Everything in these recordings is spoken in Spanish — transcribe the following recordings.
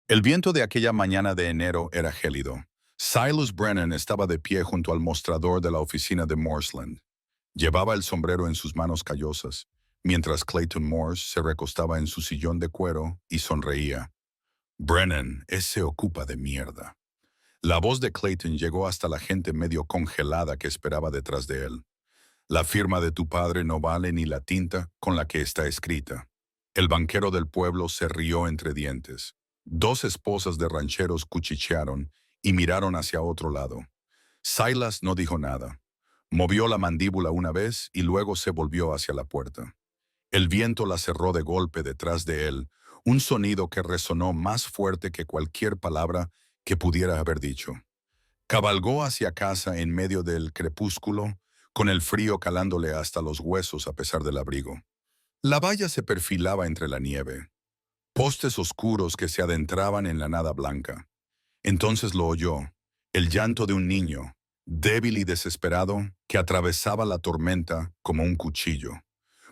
El viento de aquella mañana de enero era gélido. Silas Brennan estaba de pie junto al mostrador de la oficina de Morseland. Llevaba el sombrero en sus manos callosas, mientras Clayton Morse se recostaba en su sillón de cuero y sonreía. Brennan, ese ocupa de mierda. La voz de Clayton llegó hasta la gente medio congelada que esperaba detrás de él. La firma de tu padre no vale ni la tinta con la que está escrita. El banquero del pueblo se rió entre dientes. Dos esposas de rancheros cuchichearon y miraron hacia otro lado. Silas no dijo nada. Movió la mandíbula una vez y luego se volvió hacia la puerta. El viento la cerró de golpe detrás de él, un sonido que resonó más fuerte que cualquier palabra que pudiera haber dicho. Cabalgó hacia casa en medio del crepúsculo, con el frío calándole hasta los huesos a pesar del abrigo. La valla se perfilaba entre la nieve, postes oscuros que se adentraban en la nada blanca. Entonces lo oyó, el llanto de un niño, débil y desesperado, que atravesaba la tormenta como un cuchillo.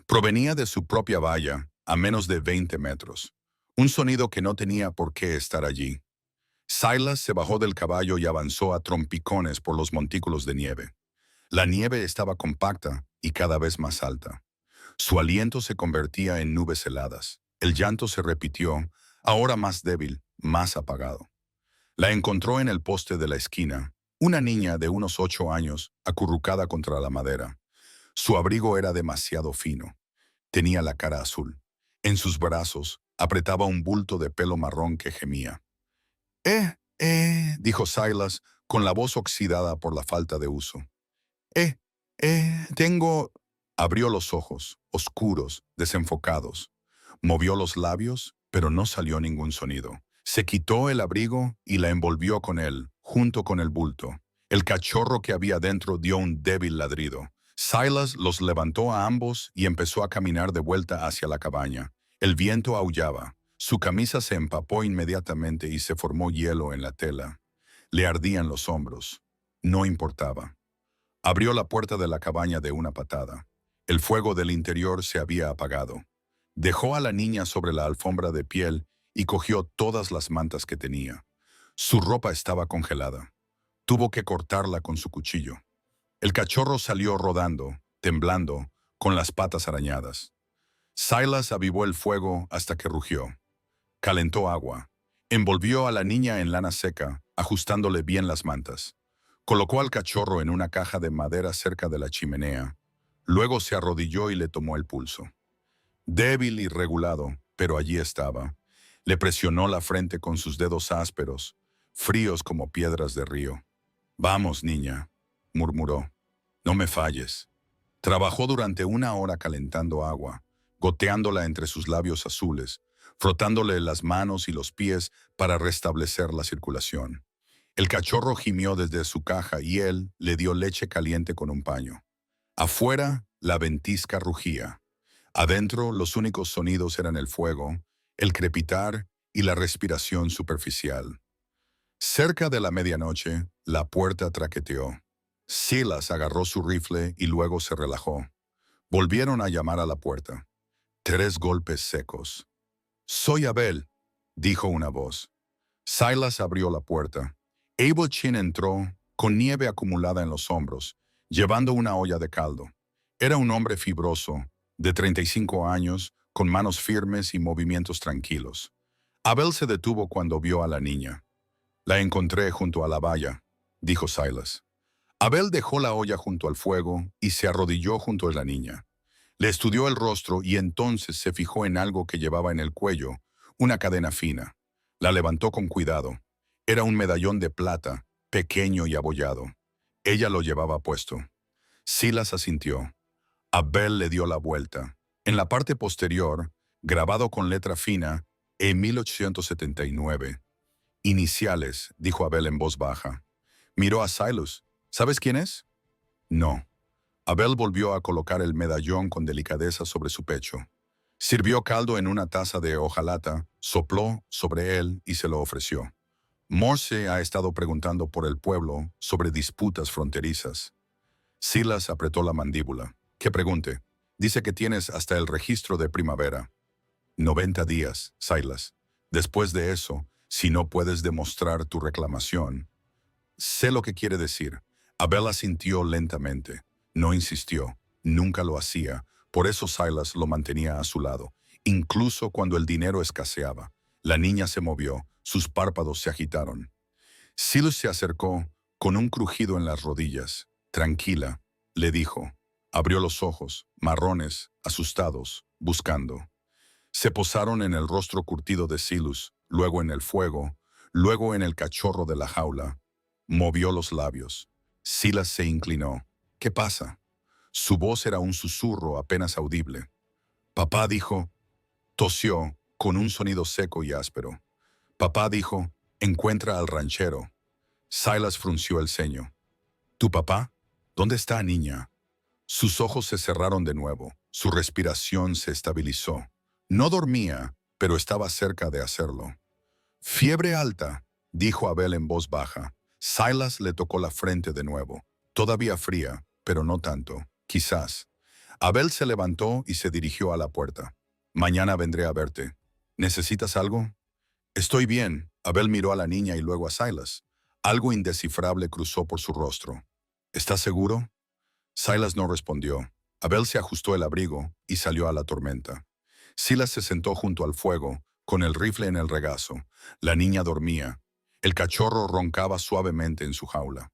Provenía de su propia valla, a menos de 20 metros. Un sonido que no tenía por qué estar allí. Silas se bajó del caballo y avanzó a trompicones por los montículos de nieve. La nieve estaba compacta y cada vez más alta. Su aliento se convertía en nubes heladas. El llanto se repitió, ahora más débil, más apagado. La encontró en el poste de la esquina, una niña de unos 8 años, acurrucada contra la madera. Su abrigo era demasiado fino. Tenía la cara azul. En sus brazos apretaba un bulto de pelo marrón que gemía. Dijo Silas, con la voz oxidada por la falta de uso. Tengo... Abrió los ojos, oscuros, desenfocados. Movió los labios, pero no salió ningún sonido. Se quitó el abrigo y la envolvió con él, junto con el bulto. El cachorro que había dentro dio un débil ladrido. Silas los levantó a ambos y empezó a caminar de vuelta hacia la cabaña. El viento aullaba. Su camisa se empapó inmediatamente y se formó hielo en la tela. Le ardían los hombros. No importaba. Abrió la puerta de la cabaña de una patada. El fuego del interior se había apagado. Dejó a la niña sobre la alfombra de piel y cogió todas las mantas que tenía. Su ropa estaba congelada. Tuvo que cortarla con su cuchillo. El cachorro salió rodando, temblando, con las patas arañadas. Silas avivó el fuego hasta que rugió. Calentó agua. Envolvió a la niña en lana seca, ajustándole bien las mantas. Colocó al cachorro en una caja de madera cerca de la chimenea. Luego se arrodilló y le tomó el pulso. Débil y regulado, pero allí estaba. Le presionó la frente con sus dedos ásperos, fríos como piedras de río. «Vamos, niña», murmuró. «No me falles». Trabajó durante 1 hora calentando agua, goteándola entre sus labios azules, frotándole las manos y los pies para restablecer la circulación. El cachorro gimió desde su caja y él le dio leche caliente con un paño. Afuera, la ventisca rugía. Adentro, los únicos sonidos eran el fuego, el crepitar y la respiración superficial. Cerca de la medianoche, la puerta traqueteó. Silas agarró su rifle y luego se relajó. Volvieron a llamar a la puerta. 3 golpes secos. «Soy Abel», dijo una voz. Silas abrió la puerta. Abel Chin entró, con nieve acumulada en los hombros, llevando una olla de caldo. Era un hombre fibroso, de 35 años, con manos firmes y movimientos tranquilos. Abel se detuvo cuando vio a la niña. «La encontré junto a la valla», dijo Silas. Abel dejó la olla junto al fuego y se arrodilló junto a la niña. Le estudió el rostro y entonces se fijó en algo que llevaba en el cuello, una cadena fina. La levantó con cuidado. Era un medallón de plata, pequeño y abollado. Ella lo llevaba puesto. Silas asintió. Abel le dio la vuelta. En la parte posterior, grabado con letra fina, en 1879. «Iniciales», dijo Abel en voz baja. Miró a Silas. «¿Sabes quién es?» «No». Abel volvió a colocar el medallón con delicadeza sobre su pecho. Sirvió caldo en una taza de hojalata, sopló sobre él y se lo ofreció. «Morse ha estado preguntando por el pueblo sobre disputas fronterizas». Silas apretó la mandíbula. «¿Qué pregunte?» «Dice que tienes hasta el registro de primavera». 90 días, Silas. Después de eso, Si no puedes demostrar tu reclamación, sé lo que quiere decir. Abel asintió lentamente. No insistió. Nunca lo hacía. Por eso Silas lo mantenía a su lado, incluso cuando el dinero escaseaba. La niña se movió. Sus párpados se agitaron. Silas se acercó con un crujido en las rodillas. Tranquila, le dijo. Abrió los ojos, marrones, asustados, buscando. Se posaron en el rostro curtido de Silas, luego en el fuego, luego en el cachorro de la jaula. Movió los labios. Silas se inclinó. ¿Qué pasa? Su voz era un susurro apenas audible. Papá dijo, tosió con un sonido seco y áspero. Papá dijo, encuentra al ranchero. Silas frunció el ceño. ¿Tu papá? ¿Dónde está, niña? Sus ojos se cerraron de nuevo. Su respiración se estabilizó. No dormía, pero estaba cerca de hacerlo. Fiebre alta, dijo Abel en voz baja. Silas le tocó la frente de nuevo. Todavía fría, pero no tanto. Quizás. Abel se levantó y se dirigió a la puerta. Mañana vendré a verte. ¿Necesitas algo? Estoy bien. Abel miró a la niña y luego a Silas. Algo indescifrable cruzó por su rostro. ¿Estás seguro? Silas no respondió. Abel se ajustó el abrigo y salió a la tormenta. Silas se sentó junto al fuego, con el rifle en el regazo. La niña dormía. El cachorro roncaba suavemente en su jaula.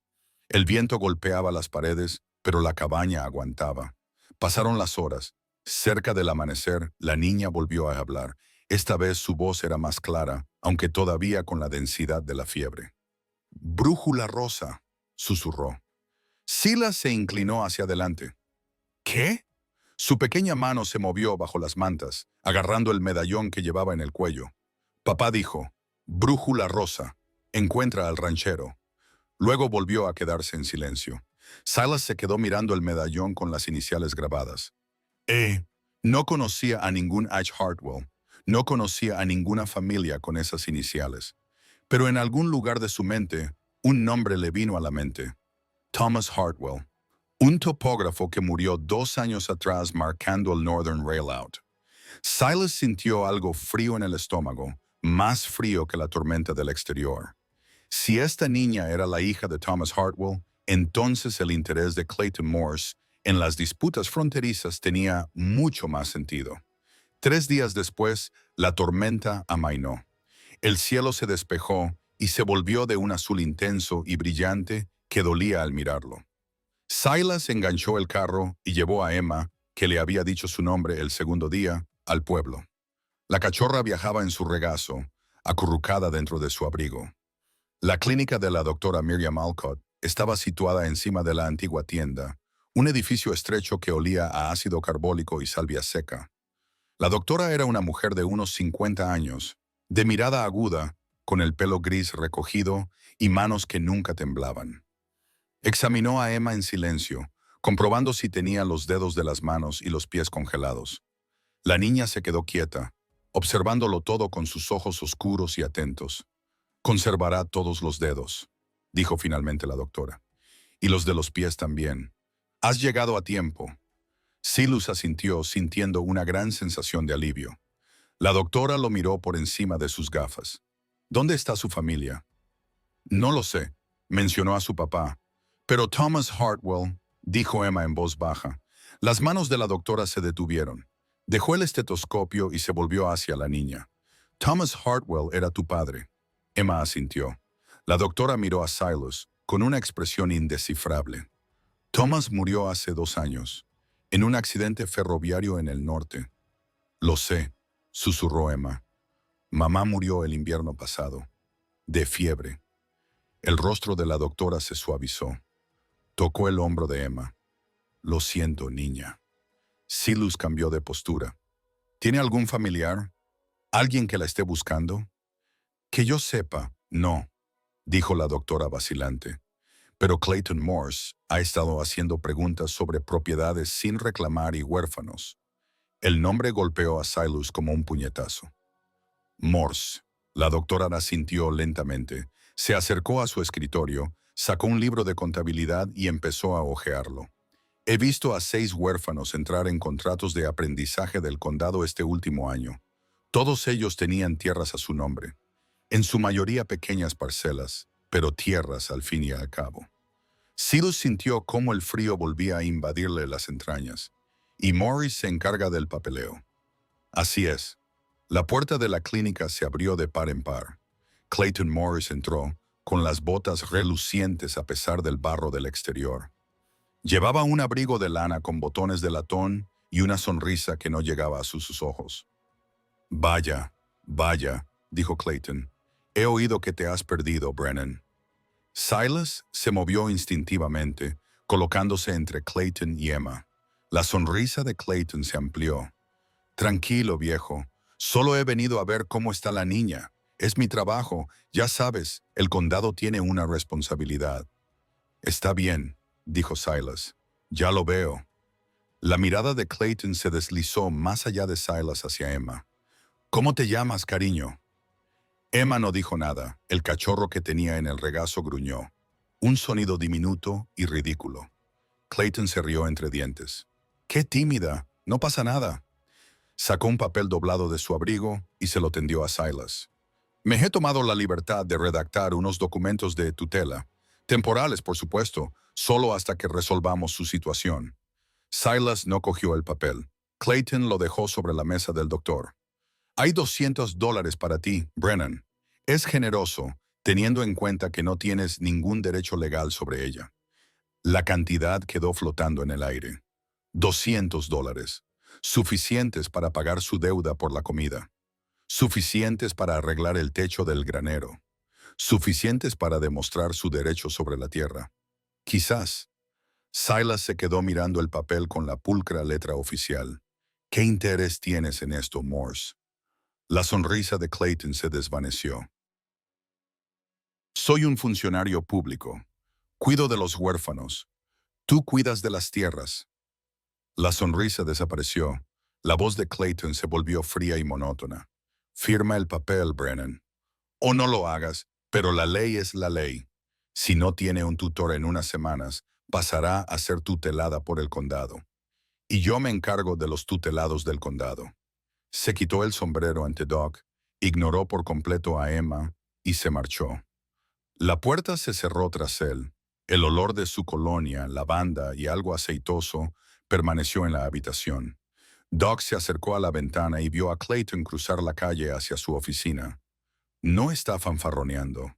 El viento golpeaba las paredes, pero la cabaña aguantaba. Pasaron las horas. Cerca del amanecer, la niña volvió a hablar. Esta vez su voz era más clara, aunque todavía con la densidad de la fiebre. «Brújula rosa», susurró. Silas se inclinó hacia adelante. ¿Qué? Su pequeña mano se movió bajo las mantas, agarrando el medallón que llevaba en el cuello. Papá dijo, «Brújula rosa, encuentra al ranchero». Luego volvió a quedarse en silencio. Silas se quedó mirando el medallón con las iniciales grabadas. No conocía a ningún H. Hartwell. No conocía a ninguna familia con esas iniciales. Pero en algún lugar de su mente, un nombre le vino a la mente. Thomas Hartwell. Un topógrafo que murió 2 años atrás marcando el Northern Railroad. Silas sintió algo frío en el estómago, más frío que la tormenta del exterior. Si esta niña era la hija de Thomas Hartwell, entonces el interés de Clayton Morse en las disputas fronterizas tenía mucho más sentido. 3 días después, la tormenta amainó. El cielo se despejó y se volvió de un azul intenso y brillante que dolía al mirarlo. Silas enganchó el carro y llevó a Emma, que le había dicho su nombre el segundo día, al pueblo. La cachorra viajaba en su regazo, acurrucada dentro de su abrigo. La clínica de la doctora Miriam Alcott estaba situada encima de la antigua tienda, un edificio estrecho que olía a ácido carbólico y salvia seca. La doctora era una mujer de unos 50 años, de mirada aguda, con el pelo gris recogido y manos que nunca temblaban. Examinó a Emma en silencio, comprobando si tenía los dedos de las manos y los pies congelados. La niña se quedó quieta, observándolo todo con sus ojos oscuros y atentos. «Conservará todos los dedos», dijo finalmente la doctora. «Y los de los pies también. Has llegado a tiempo». Silas asintió, sintiendo una gran sensación de alivio. La doctora lo miró por encima de sus gafas. «¿Dónde está su familia?» «No lo sé», mencionó a su papá. «Pero Thomas Hartwell», dijo Emma en voz baja. Las manos de la doctora se detuvieron. Dejó el estetoscopio y se volvió hacia la niña. «Thomas Hartwell era tu padre». Emma asintió. La doctora miró a Silas con una expresión indescifrable. «Thomas murió hace 2 años, en un accidente ferroviario en el norte». «Lo sé», susurró Emma. «Mamá murió el invierno pasado, de fiebre». El rostro de la doctora se suavizó. Tocó el hombro de Emma. «Lo siento, niña». Silas cambió de postura. «¿Tiene algún familiar? ¿Alguien que la esté buscando?» «Que yo sepa, no», dijo la doctora vacilante. «Pero Clayton Morse ha estado haciendo preguntas sobre propiedades sin reclamar y huérfanos». El nombre golpeó a Silas como un puñetazo. «Morse». La doctora asintió lentamente. Se acercó a su escritorio, sacó un libro de contabilidad y empezó a hojearlo. «He visto a 6 huérfanos entrar en contratos de aprendizaje del condado este último año. Todos ellos tenían tierras a su nombre. en su mayoría pequeñas parcelas, pero tierras al fin y al cabo. Silas sintió cómo el frío volvía a invadirle las entrañas, y Morris se encarga del papeleo. Así es. La puerta de la clínica se abrió de par en par. Clayton Morris entró, con las botas relucientes a pesar del barro del exterior. Llevaba un abrigo de lana con botones de latón y una sonrisa que no llegaba a sus ojos. Vaya, vaya, dijo Clayton. He oído que te has perdido, Brennan. Silas se movió instintivamente, colocándose entre Clayton y Emma. La sonrisa de Clayton se amplió. Tranquilo, viejo. Solo he venido a ver cómo está la niña. Es mi trabajo. Ya sabes, el condado tiene una responsabilidad. Está bien, dijo Silas. Ya lo veo. La mirada de Clayton se deslizó más allá de Silas hacia Emma. ¿Cómo te llamas, cariño? Emma no dijo nada. El cachorro que tenía en el regazo gruñó. Un sonido diminuto y ridículo. Clayton se rió entre dientes. ¡Qué tímida! No pasa nada. Sacó un papel doblado de su abrigo y se lo tendió a Silas. Me he tomado la libertad de redactar unos documentos de tutela. Temporales, por supuesto, solo hasta que resolvamos su situación. Silas no cogió el papel. Clayton lo dejó sobre la mesa del doctor. Hay $200 para ti, Brennan. Es generoso, teniendo en cuenta que no tienes ningún derecho legal sobre ella. La cantidad quedó flotando en el aire. $200. Suficientes para pagar su deuda por la comida. Suficientes para arreglar el techo del granero. Suficientes para demostrar su derecho sobre la tierra. Quizás. Silas se quedó mirando el papel con la pulcra letra oficial. ¿Qué interés tienes en esto, Morse? La sonrisa de Clayton se desvaneció. Soy un funcionario público. Cuido de los huérfanos. Tú cuidas de las tierras. La sonrisa desapareció. La voz de Clayton se volvió fría y monótona. Firma el papel, Brennan. O no lo hagas, pero la ley es la ley. Si no tiene un tutor en unas semanas, pasará a ser tutelada por el condado. Y yo me encargo de los tutelados del condado. Se quitó el sombrero ante Doc, ignoró por completo a Emma y se marchó. La puerta se cerró tras él. El olor de su colonia, lavanda y algo aceitoso permaneció en la habitación. Doc se acercó a la ventana y vio a Clayton cruzar la calle hacia su oficina. No está fanfarroneando.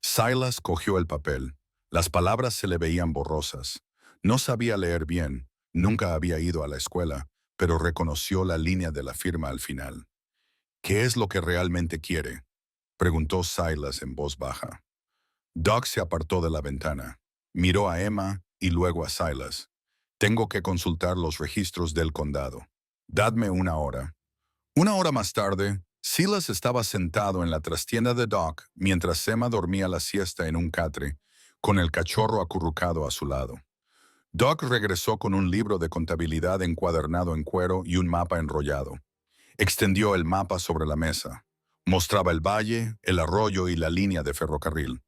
Silas cogió el papel. Las palabras se le veían borrosas. No sabía leer bien, nunca había ido a la escuela, pero reconoció la línea de la firma al final. ¿Qué es lo que realmente quiere?, preguntó Silas en voz baja. Doc se apartó de la ventana. Miró a Emma y luego a Silas. Tengo que consultar los registros del condado. Dadme una hora. Una hora más tarde, Silas estaba sentado en la trastienda de Doc mientras Emma dormía la siesta en un catre, con el cachorro acurrucado a su lado. Doc regresó con un libro de contabilidad encuadernado en cuero y un mapa enrollado. Extendió el mapa sobre la mesa. Mostraba el valle, el arroyo y la línea de ferrocarril.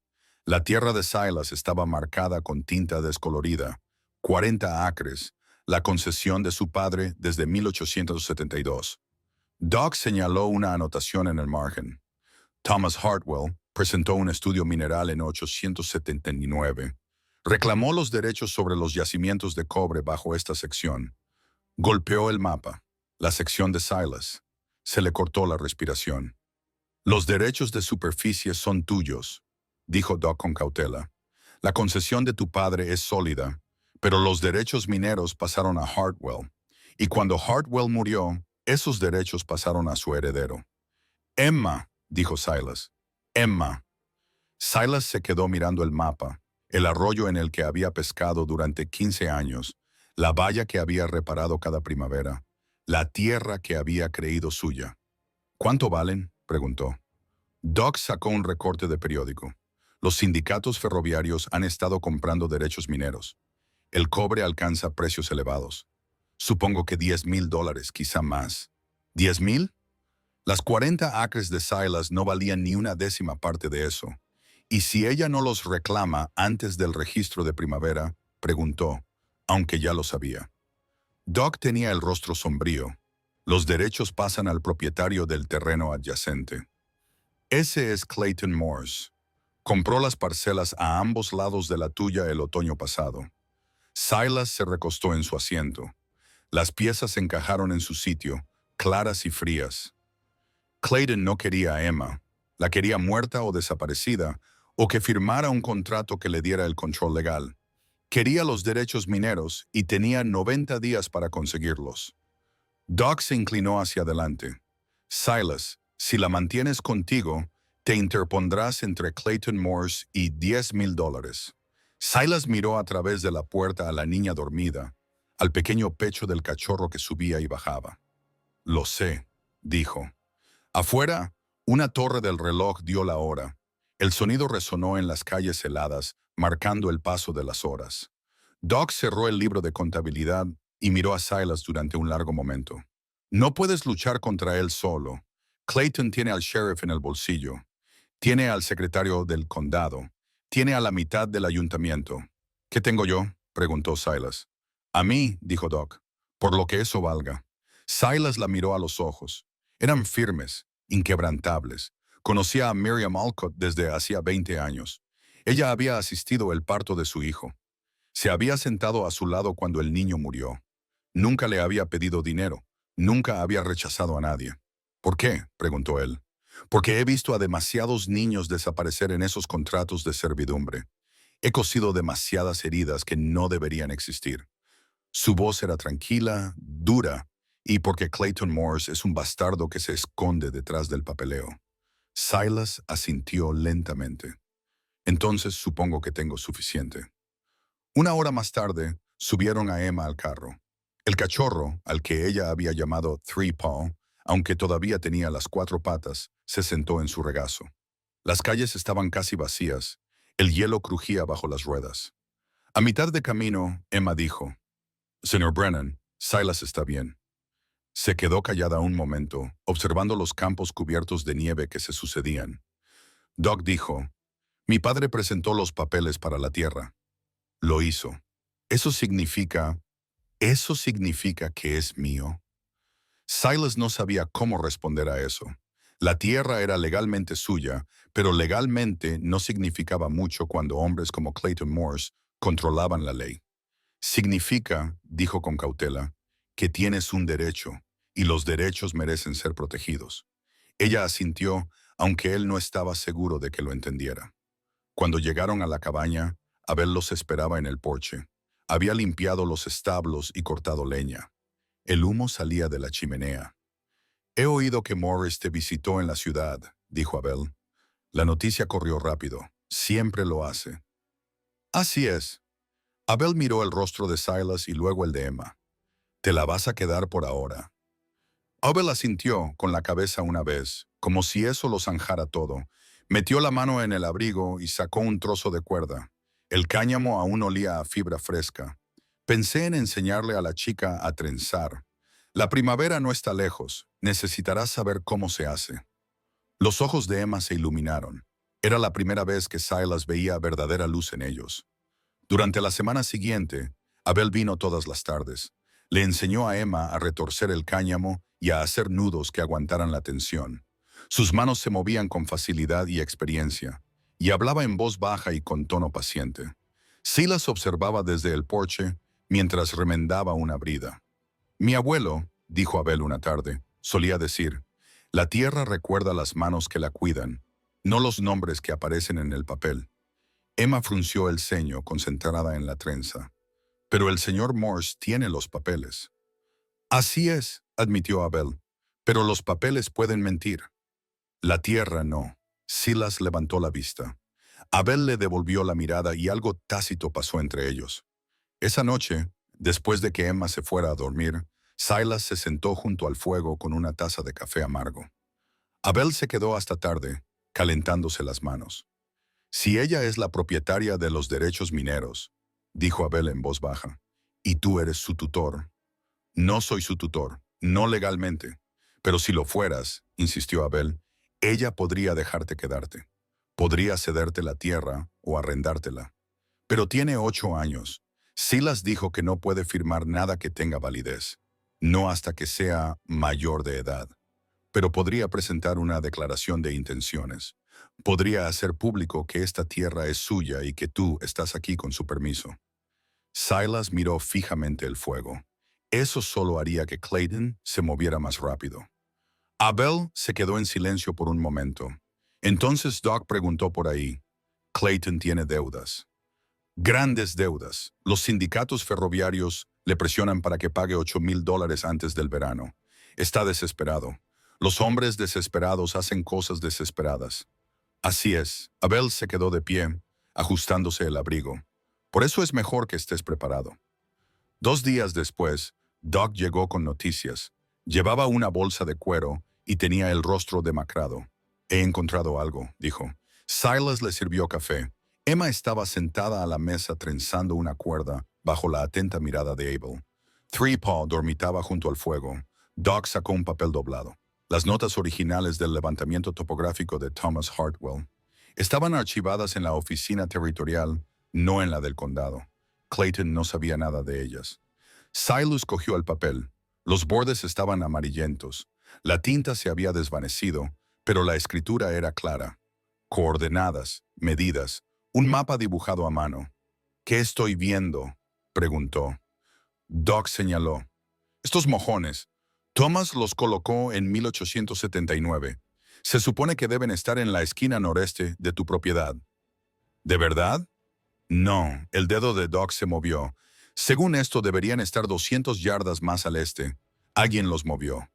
La tierra de Silas estaba marcada con tinta descolorida. 40 acres, la concesión de su padre desde 1872. Doc señaló una anotación en el margen. Thomas Hartwell presentó un estudio mineral en 1879. Reclamó los derechos sobre los yacimientos de cobre bajo esta sección. Golpeó el mapa, la sección de Silas. Se le cortó la respiración. Los derechos de superficie son tuyos, dijo Doc con cautela. La concesión de tu padre es sólida, pero los derechos mineros pasaron a Hartwell. Y cuando Hartwell murió, esos derechos pasaron a su heredero. Emma, dijo Silas. Emma. Silas se quedó mirando el mapa, el arroyo en el que había pescado durante 15 años, la valla que había reparado cada primavera, la tierra que había creído suya. ¿Cuánto valen?, preguntó. Doc sacó un recorte de periódico. Los sindicatos ferroviarios han estado comprando derechos mineros. El cobre alcanza precios elevados. Supongo que $10,000, quizá más. ¿10,000? Las 40 acres de Silas no valían ni una décima parte de eso. Y si ella no los reclama antes del registro de primavera, preguntó, aunque ya lo sabía. Doc tenía el rostro sombrío. Los derechos pasan al propietario del terreno adyacente. Ese es Clayton Morse. Compró las parcelas a ambos lados de la tuya el otoño pasado. Silas se recostó en su asiento. Las piezas encajaron en su sitio, claras y frías. Clayton no quería a Emma. La quería muerta o desaparecida, o que firmara un contrato que le diera el control legal. Quería los derechos mineros y tenía 90 días para conseguirlos. Doc se inclinó hacia adelante. Silas, si la mantienes contigo, te interpondrás entre Clayton Morse y $10,000. Silas miró a través de la puerta a la niña dormida, al pequeño pecho del cachorro que subía y bajaba. Lo sé, dijo. Afuera, una torre del reloj dio la hora. El sonido resonó en las calles heladas, marcando el paso de las horas. Doc cerró el libro de contabilidad y miró a Silas durante un largo momento. No puedes luchar contra él solo. Clayton tiene al sheriff en el bolsillo. Tiene al secretario del condado. Tiene a la mitad del ayuntamiento. ¿Qué tengo yo?, preguntó Silas. A mí, dijo Doc, por lo que eso valga. Silas la miró a los ojos. Eran firmes, inquebrantables. Conocía a Miriam Alcott desde hacía 20 años. Ella había asistido el parto de su hijo. Se había sentado a su lado cuando el niño murió. Nunca le había pedido dinero. Nunca había rechazado a nadie. ¿Por qué?, preguntó él. Porque he visto a demasiados niños desaparecer en esos contratos de servidumbre. He cosido demasiadas heridas que no deberían existir. Su voz era tranquila, dura, y porque Clayton Morse es un bastardo que se esconde detrás del papeleo. Silas asintió lentamente. Entonces supongo que tengo suficiente. Una hora más tarde, subieron a Emma al carro. El cachorro, al que ella había llamado Three Paw, aunque todavía tenía las 4 patas, se sentó en su regazo. Las calles estaban casi vacías. El hielo crujía bajo las ruedas. A mitad de camino, Emma dijo, «Señor Brennan, Silas está bien». Se quedó callada un momento, observando los campos cubiertos de nieve que se sucedían. Doc dijo, «Mi padre presentó los papeles para la tierra. Lo hizo. Eso significa que es mío». Silas no sabía cómo responder a eso. La tierra era legalmente suya, pero legalmente no significaba mucho cuando hombres como Clayton Morse controlaban la ley. Significa, dijo con cautela, que tienes un derecho, y los derechos merecen ser protegidos. Ella asintió, aunque él no estaba seguro de que lo entendiera. Cuando llegaron a la cabaña, Abel los esperaba en el porche. Había limpiado los establos y cortado leña. El humo salía de la chimenea. «He oído que Morris te visitó en la ciudad», dijo Abel. La noticia corrió rápido. Siempre lo hace. «Así es». Abel miró el rostro de Silas y luego el de Emma. «Te la vas a quedar por ahora». Abel asintió con la cabeza una vez, como si eso lo zanjara todo. Metió la mano en el abrigo y sacó un trozo de cuerda. El cáñamo aún olía a fibra fresca. Pensé en enseñarle a la chica a trenzar. La primavera no está lejos. Necesitarás saber cómo se hace. Los ojos de Emma se iluminaron. Era la primera vez que Silas veía verdadera luz en ellos. Durante la semana siguiente, Abel vino todas las tardes. Le enseñó a Emma a retorcer el cáñamo y a hacer nudos que aguantaran la tensión. Sus manos se movían con facilidad y experiencia, y hablaba en voz baja y con tono paciente. Silas observaba desde el porche mientras remendaba una brida. «Mi abuelo», dijo Abel una tarde, solía decir, «la tierra recuerda las manos que la cuidan, no los nombres que aparecen en el papel». Emma frunció el ceño, concentrada en la trenza. «Pero el señor Morse tiene los papeles». «Así es», admitió Abel, «pero los papeles pueden mentir». «La tierra no». Silas levantó la vista. Abel le devolvió la mirada y algo tácito pasó entre ellos. Esa noche, después de que Emma se fuera a dormir, Silas se sentó junto al fuego con una taza de café amargo. Abel se quedó hasta tarde, calentándose las manos. «Si ella es la propietaria de los derechos mineros», dijo Abel en voz baja, «y tú eres su tutor». «No soy su tutor, no legalmente. Pero si lo fueras», insistió Abel, «ella podría dejarte quedarte. Podría cederte la tierra o arrendártela. Pero tiene 8 años. Silas dijo que no puede firmar nada que tenga validez. No hasta que sea mayor de edad». pero podría presentar una declaración de intenciones. Podría hacer público que esta tierra es suya y que tú estás aquí con su permiso. Silas miró fijamente el fuego. Eso solo haría que Clayton se moviera más rápido. Abel se quedó en silencio por un momento. Entonces Doc preguntó por ahí. Clayton tiene deudas. Grandes deudas. Los sindicatos ferroviarios le presionan para que pague $8,000 antes del verano. Está desesperado. Los hombres desesperados hacen cosas desesperadas. Así es. Abel se quedó de pie, ajustándose el abrigo. Por eso es mejor que estés preparado. 2 días después, Doc llegó con noticias. Llevaba una bolsa de cuero y tenía el rostro demacrado. He encontrado algo, dijo. Silas le sirvió café. Emma estaba sentada a la mesa trenzando una cuerda bajo la atenta mirada de Abel. Three-Paw dormitaba junto al fuego. Doc sacó un papel doblado. Las notas originales del levantamiento topográfico de Thomas Hartwell estaban archivadas en la oficina territorial, no en la del condado. Clayton no sabía nada de ellas. Silas cogió el papel. Los bordes estaban amarillentos. La tinta se había desvanecido, pero la escritura era clara. Coordenadas, medidas, un mapa dibujado a mano. ¿Qué estoy viendo?, preguntó. Doc señaló. Estos mojones. Thomas los colocó en 1879. Se supone que deben estar en la esquina noreste de tu propiedad. ¿De verdad? No, el dedo de Doc se movió. Según esto, deberían estar 200 yardas más al este. Alguien los movió.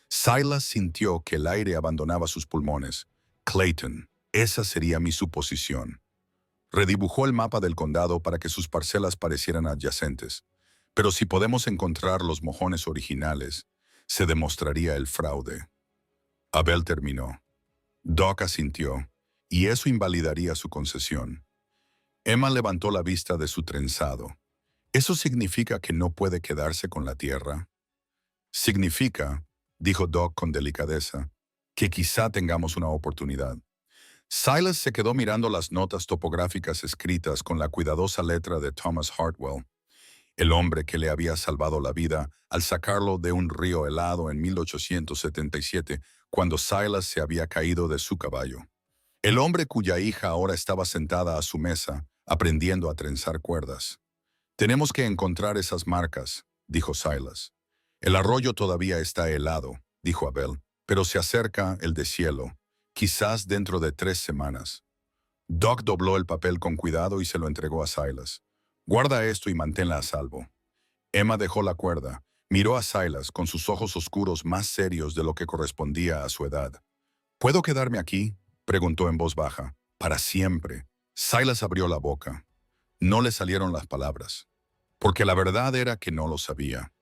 Silas sintió que el aire abandonaba sus pulmones. Clayton, esa sería mi suposición. Redibujó el mapa del condado para que sus parcelas parecieran adyacentes. Pero si podemos encontrar los mojones originales, se demostraría el fraude. Abel terminó. Doc asintió, y eso invalidaría su concesión. Emma levantó la vista de su trenzado. ¿Eso significa que no puede quedarse con la tierra? Significa, dijo Doc con delicadeza, que quizá tengamos una oportunidad. Silas se quedó mirando las notas topográficas escritas con la cuidadosa letra de Thomas Hartwell, el hombre que le había salvado la vida al sacarlo de un río helado en 1877, cuando Silas se había caído de su caballo. El hombre cuya hija ahora estaba sentada a su mesa, aprendiendo a trenzar cuerdas. Tenemos que encontrar esas marcas, dijo Silas. El arroyo todavía está helado, dijo Abel, pero se acerca el deshielo, quizás dentro de 3 semanas. Doc dobló el papel con cuidado y se lo entregó a Silas. Guarda esto y manténla a salvo. Emma dejó la cuerda, miró a Silas con sus ojos oscuros más serios de lo que correspondía a su edad. ¿Puedo quedarme aquí?, preguntó en voz baja. Para siempre. Silas abrió la boca. No le salieron las palabras, porque la verdad era que no lo sabía.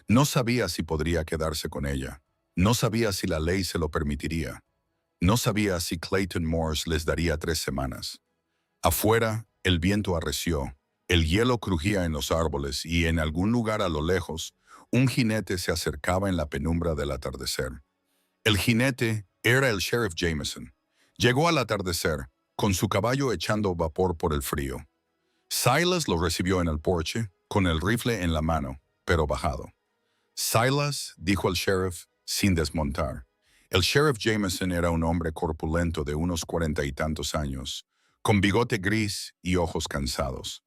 No sabía si podría quedarse con ella. No sabía si la ley se lo permitiría. No sabía si Clayton Morse les daría 3 semanas. Afuera, el viento arreció. El hielo crujía en los árboles y en algún lugar a lo lejos, un jinete se acercaba en la penumbra del atardecer. El jinete era el sheriff Jameson. Llegó al atardecer, con su caballo echando vapor por el frío. Silas lo recibió en el porche, con el rifle en la mano, pero bajado. Silas, dijo el sheriff, sin desmontar. El sheriff Jameson era un hombre corpulento de unos 40 y tantos años, con bigote gris y ojos cansados.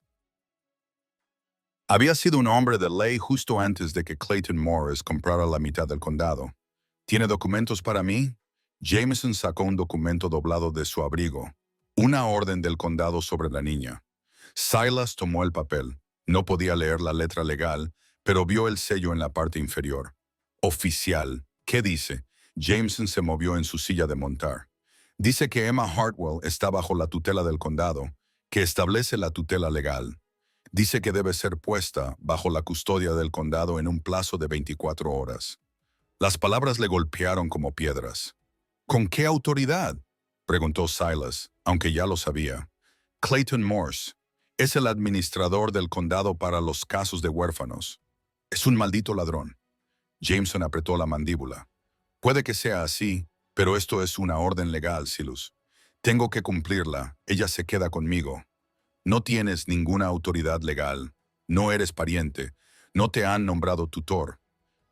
Había sido un hombre de ley justo antes de que Clayton Morris comprara la mitad del condado. ¿Tiene documentos para mí? Jameson sacó un documento doblado de su abrigo. Una orden del condado sobre la niña. Silas tomó el papel. No podía leer la letra legal, pero vio el sello en la parte inferior. Oficial. ¿Qué dice? Jameson se movió en su silla de montar. Dice que Emma Hartwell está bajo la tutela del condado, que establece la tutela legal. Dice que debe ser puesta bajo la custodia del condado en un plazo de 24 horas. Las palabras le golpearon como piedras. ¿Con qué autoridad?, preguntó Silas, aunque ya lo sabía. Clayton Morse es el administrador del condado para los casos de huérfanos. Es un maldito ladrón. Jameson apretó la mandíbula. Puede que sea así, pero esto es una orden legal, Silas. Tengo que cumplirla. Ella se queda conmigo. No tienes ninguna autoridad legal. No eres pariente. No te han nombrado tutor.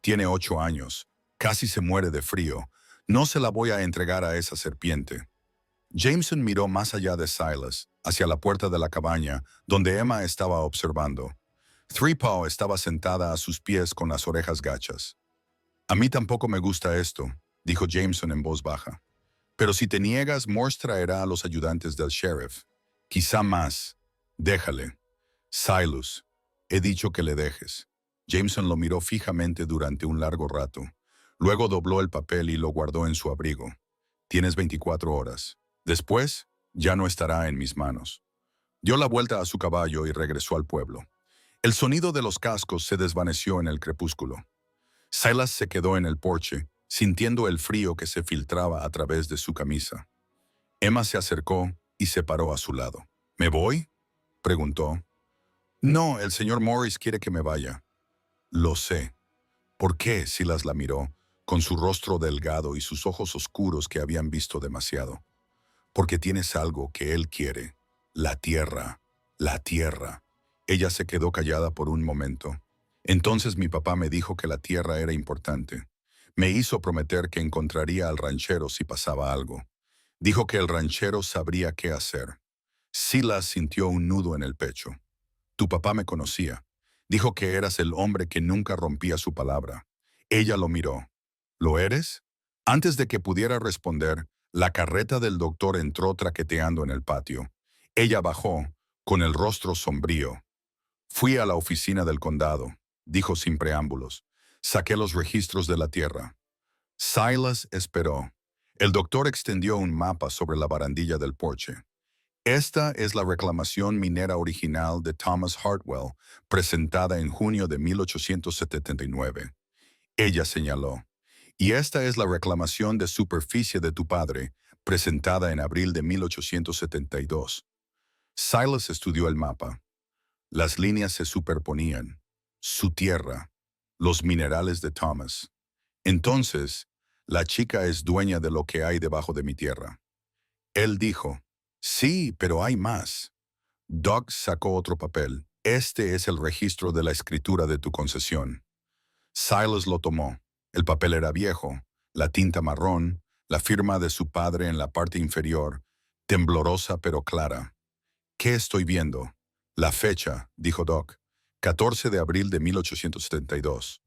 Tiene 8 años. Casi se muere de frío. No se la voy a entregar a esa serpiente. Jameson miró más allá de Silas, hacia la puerta de la cabaña, donde Emma estaba observando. Threepaw estaba sentada a sus pies con las orejas gachas. A mí tampoco me gusta esto, dijo Jameson en voz baja. Pero si te niegas, Morse traerá a los ayudantes del sheriff. Quizá más. Déjale. Silas, he dicho que le dejes. Jameson lo miró fijamente durante un largo rato. Luego dobló el papel y lo guardó en su abrigo. Tienes 24 horas. Después, ya no estará en mis manos. Dio la vuelta a su caballo y regresó al pueblo. El sonido de los cascos se desvaneció en el crepúsculo. Silas se quedó en el porche, sintiendo el frío que se filtraba a través de su camisa. Emma se acercó y se paró a su lado. ¿Me voy?, preguntó. No, el señor Morris quiere que me vaya. Lo sé. ¿Por qué? Silas la miró, con su rostro delgado y sus ojos oscuros que habían visto demasiado. Porque tienes algo que él quiere. La tierra. La tierra. Ella se quedó callada por un momento. Entonces mi papá me dijo que la tierra era importante. Me hizo prometer que encontraría al ranchero si pasaba algo. Dijo que el ranchero sabría qué hacer. Silas sintió un nudo en el pecho. Tu papá me conocía. Dijo que eras el hombre que nunca rompía su palabra. Ella lo miró. ¿Lo eres? Antes de que pudiera responder, la carreta del doctor entró traqueteando en el patio. Ella bajó, con el rostro sombrío. Fui a la oficina del condado, dijo sin preámbulos. Saqué los registros de la tierra. Silas esperó. El doctor extendió un mapa sobre la barandilla del porche. Esta es la reclamación minera original de Thomas Hartwell, presentada en junio de 1879. Ella señaló. Y esta es la reclamación de superficie de tu padre, presentada en abril de 1872. Silas estudió el mapa. Las líneas se superponían. Su tierra, los minerales de Thomas. Entonces, la chica es dueña de lo que hay debajo de mi tierra. Él dijo, sí, pero hay más. Doug sacó otro papel. Este es el registro de la escritura de tu concesión. Silas lo tomó. El papel era viejo, la tinta marrón, la firma de su padre en la parte inferior, temblorosa pero clara. ¿Qué estoy viendo? La fecha, dijo Doc, 14 de abril de 1872.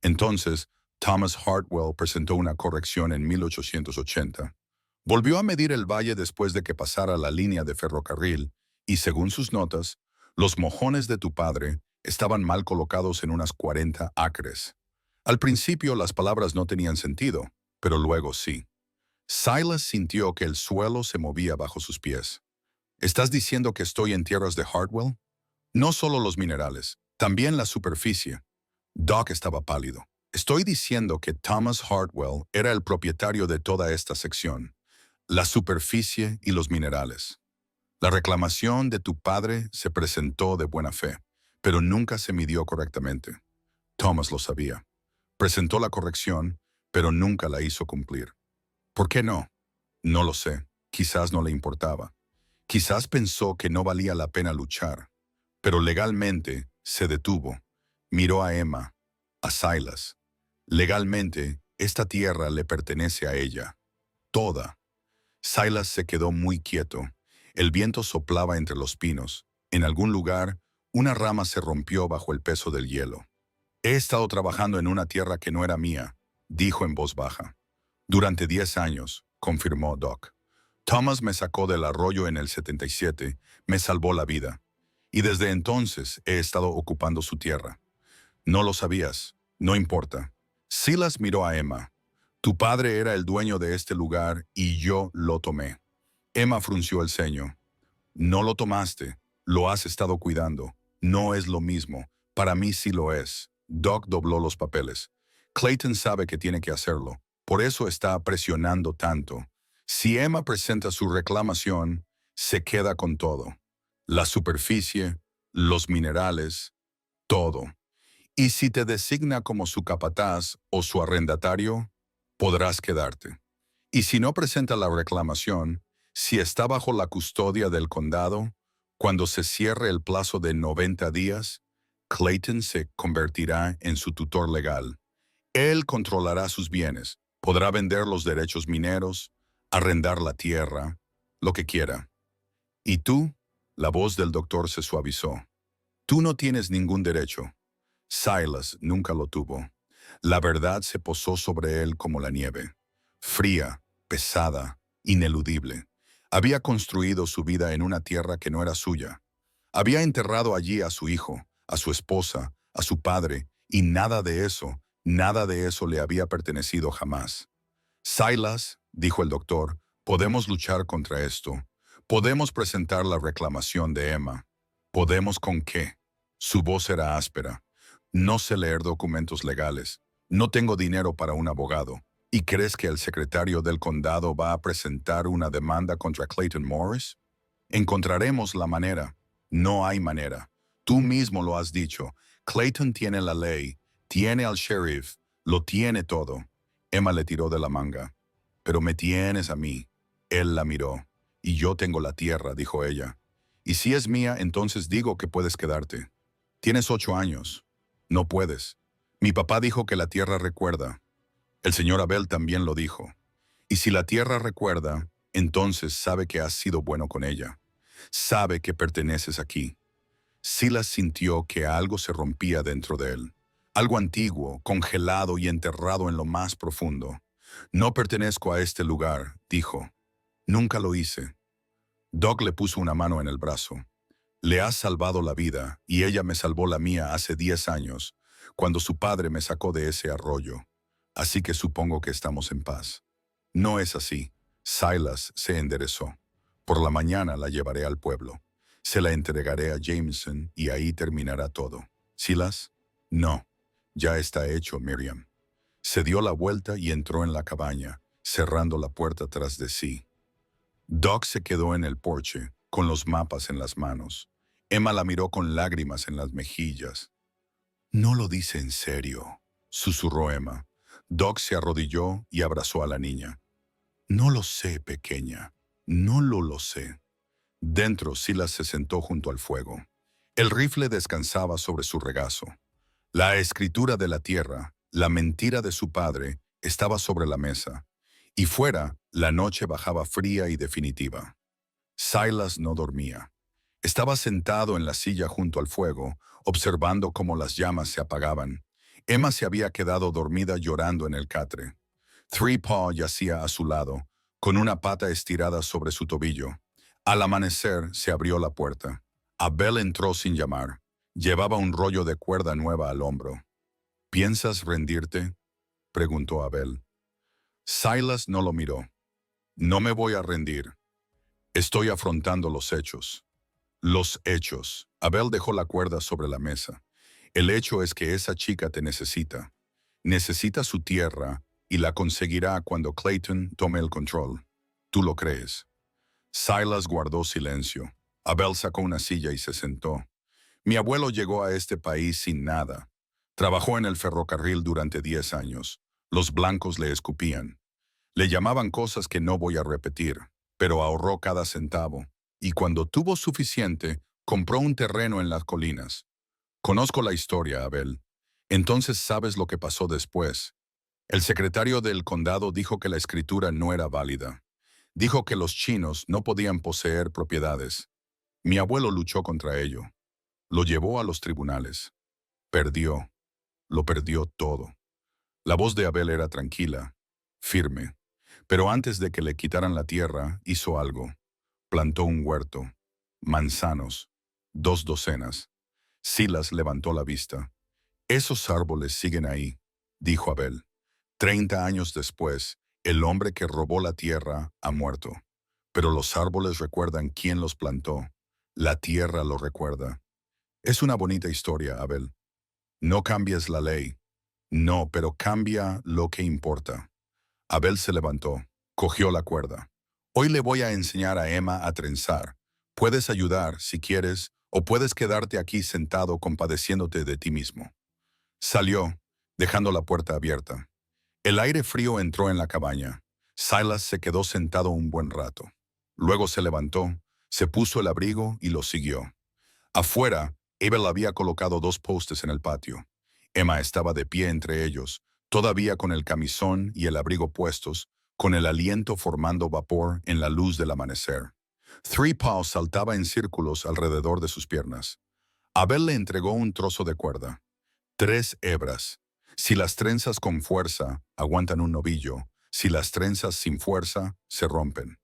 Entonces, Thomas Hartwell presentó una corrección en 1880. Volvió a medir el valle después de que pasara la línea de ferrocarril y, según sus notas, los mojones de tu padre estaban mal colocados en unas 40 acres. Al principio las palabras no tenían sentido, pero luego sí. Silas sintió que el suelo se movía bajo sus pies. ¿Estás diciendo que estoy en tierras de Hartwell? No solo los minerales, también la superficie. Doc estaba pálido. Estoy diciendo que Thomas Hartwell era el propietario de toda esta sección, la superficie y los minerales. La reclamación de tu padre se presentó de buena fe, pero nunca se midió correctamente. Thomas lo sabía. Presentó la corrección, pero nunca la hizo cumplir. ¿Por qué no? No lo sé. Quizás no le importaba. Quizás pensó que no valía la pena luchar. Pero legalmente se detuvo. Miró a Emma, a Silas. Legalmente, esta tierra le pertenece a ella. Toda. Silas se quedó muy quieto. El viento soplaba entre los pinos. En algún lugar, una rama se rompió bajo el peso del hielo. He estado trabajando en una tierra que no era mía, dijo en voz baja. Durante 10 años, confirmó Doc. Thomas me sacó del arroyo en el 77, me salvó la vida. Y desde entonces he estado ocupando su tierra. No lo sabías, no importa. Silas miró a Emma. Tu padre era el dueño de este lugar y yo lo tomé. Emma frunció el ceño. No lo tomaste, lo has estado cuidando. No es lo mismo. Para mí sí lo es. Doc dobló los papeles. Clayton sabe que tiene que hacerlo. Por eso está presionando tanto. Si Emma presenta su reclamación, se queda con todo. La superficie, los minerales, todo. Y si te designa como su capataz o su arrendatario, podrás quedarte. Y si no presenta la reclamación, si está bajo la custodia del condado, cuando se cierre el plazo de 90 días, Clayton se convertirá en su tutor legal. Él controlará sus bienes, Podrá vender los derechos mineros, arrendar la tierra, lo que quiera. ¿Y tú? La voz del doctor se suavizó. Tú no tienes ningún derecho. Silas nunca lo tuvo. La verdad se posó sobre él como la nieve. Fría, pesada, ineludible. Había construido su vida en una tierra que no era suya. Había enterrado allí a su hijo, a su esposa, a su padre, y nada de eso le había pertenecido jamás. Silas, dijo el doctor, podemos luchar contra esto. Podemos presentar la reclamación de Emma. ¿Podemos con qué? Su voz era áspera. No sé leer documentos legales. No tengo dinero para un abogado. ¿Y crees que el secretario del condado va a presentar una demanda contra Clayton Morris? Encontraremos la manera. No hay manera. Tú mismo lo has dicho. Clayton tiene la ley, tiene al sheriff, lo tiene todo. Emma le tiró de la manga. Pero me tienes a mí. Él la miró. Y yo tengo la tierra, dijo ella. Y si es mía, entonces digo que puedes quedarte. Tienes 8 años. No puedes. Mi papá dijo que la tierra recuerda. El señor Abel también lo dijo. Y si la tierra recuerda, entonces sabe que has sido bueno con ella. Sabe que perteneces aquí. Silas sintió que algo se rompía dentro de él. Algo antiguo, congelado y enterrado en lo más profundo. No pertenezco a este lugar, dijo. Nunca lo hice. Doug le puso una mano en el brazo. Le has salvado la vida y ella me salvó la mía hace 10 años, cuando su padre me sacó de ese arroyo. Así que supongo que estamos en paz. No es así. Silas se enderezó. Por la mañana la llevaré al pueblo. Se la entregaré a Jameson y ahí terminará todo. ¿Silas? No. Ya está hecho, Miriam. Se dio la vuelta y entró en la cabaña, cerrando la puerta tras de sí. Doug se quedó en el porche, con los mapas en las manos. Emma la miró con lágrimas en las mejillas. «No lo dice en serio», susurró Emma. Doug se arrodilló y abrazó a la niña. «No lo sé, pequeña. No lo sé». Dentro, Silas se sentó junto al fuego. El rifle descansaba sobre su regazo. La escritura de la tierra, la mentira de su padre, estaba sobre la mesa. Y fuera, la noche bajaba fría y definitiva. Silas no dormía. Estaba sentado en la silla junto al fuego, observando cómo las llamas se apagaban. Emma se había quedado dormida llorando en el catre. Three Paw yacía a su lado, con una pata estirada sobre su tobillo. Al amanecer se abrió la puerta. Abel entró sin llamar. Llevaba un rollo de cuerda nueva al hombro. «¿Piensas rendirte?», preguntó Abel. Silas no lo miró. «No me voy a rendir. Estoy afrontando los hechos». «Los hechos». Abel dejó la cuerda sobre la mesa. «El hecho es que esa chica te necesita. Necesita su tierra y la conseguirá cuando Clayton tome el control. ¿Tú lo crees?». Silas guardó silencio. Abel sacó una silla y se sentó. «Mi abuelo llegó a este país sin nada. Trabajó en el ferrocarril durante 10 años. Los blancos le escupían. Le llamaban cosas que no voy a repetir, pero ahorró cada centavo. Y cuando tuvo suficiente, compró un terreno en las colinas. Conozco la historia, Abel. Entonces sabes lo que pasó después. El secretario del condado dijo que la escritura no era válida. Dijo que los chinos no podían poseer propiedades. Mi abuelo luchó contra ello. Lo llevó a los tribunales. Perdió. Lo perdió todo». La voz de Abel era tranquila, firme. Pero antes de que le quitaran la tierra, hizo algo. Plantó un huerto. Manzanos. 2 docenas. Silas levantó la vista. «Esos árboles siguen ahí», dijo Abel. 30 años después, el hombre que robó la tierra ha muerto. Pero los árboles recuerdan quién los plantó. La tierra lo recuerda. Es una bonita historia, Abel. No cambies la ley. No, pero cambia lo que importa. Abel se levantó, cogió la cuerda. «Hoy le voy a enseñar a Emma a trenzar. Puedes ayudar, si quieres, o puedes quedarte aquí sentado compadeciéndote de ti mismo». Salió, dejando la puerta abierta. El aire frío entró en la cabaña. Silas se quedó sentado un buen rato. Luego se levantó, se puso el abrigo y lo siguió. Afuera, Abel había colocado 2 postes en el patio. Emma estaba de pie entre ellos, todavía con el camisón y el abrigo puestos, con el aliento formando vapor en la luz del amanecer. Three Paws saltaba en círculos alrededor de sus piernas. Abel le entregó un trozo de cuerda. 3 hebras. Si las trenzas con fuerza, aguantan un novillo. Si las trenzas sin fuerza, se rompen.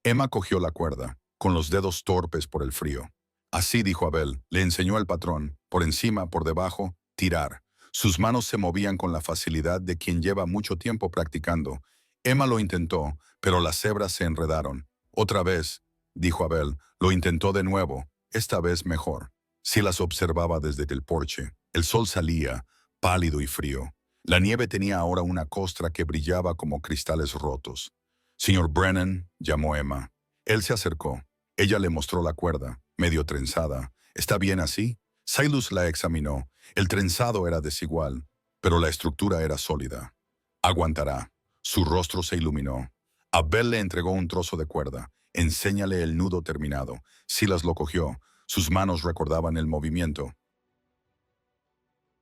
Emma cogió la cuerda, con los dedos torpes por el frío. Así, dijo Abel, le enseñó al patrón, por encima, por debajo, tirar. Sus manos se movían con la facilidad de quien lleva mucho tiempo practicando. Emma lo intentó, pero las hebras se enredaron. Otra vez, dijo Abel, lo intentó de nuevo, esta vez mejor. Si las observaba desde el porche, el sol salía, pálido y frío. La nieve tenía ahora una costra que brillaba como cristales rotos. Señor Brennan, llamó Emma. Él se acercó. Ella le mostró la cuerda, medio trenzada. ¿Está bien así? Silas la examinó. El trenzado era desigual, pero la estructura era sólida. Aguantará. Su rostro se iluminó. Abel le entregó un trozo de cuerda. Enséñale el nudo terminado. Silas lo cogió. Sus manos recordaban el movimiento.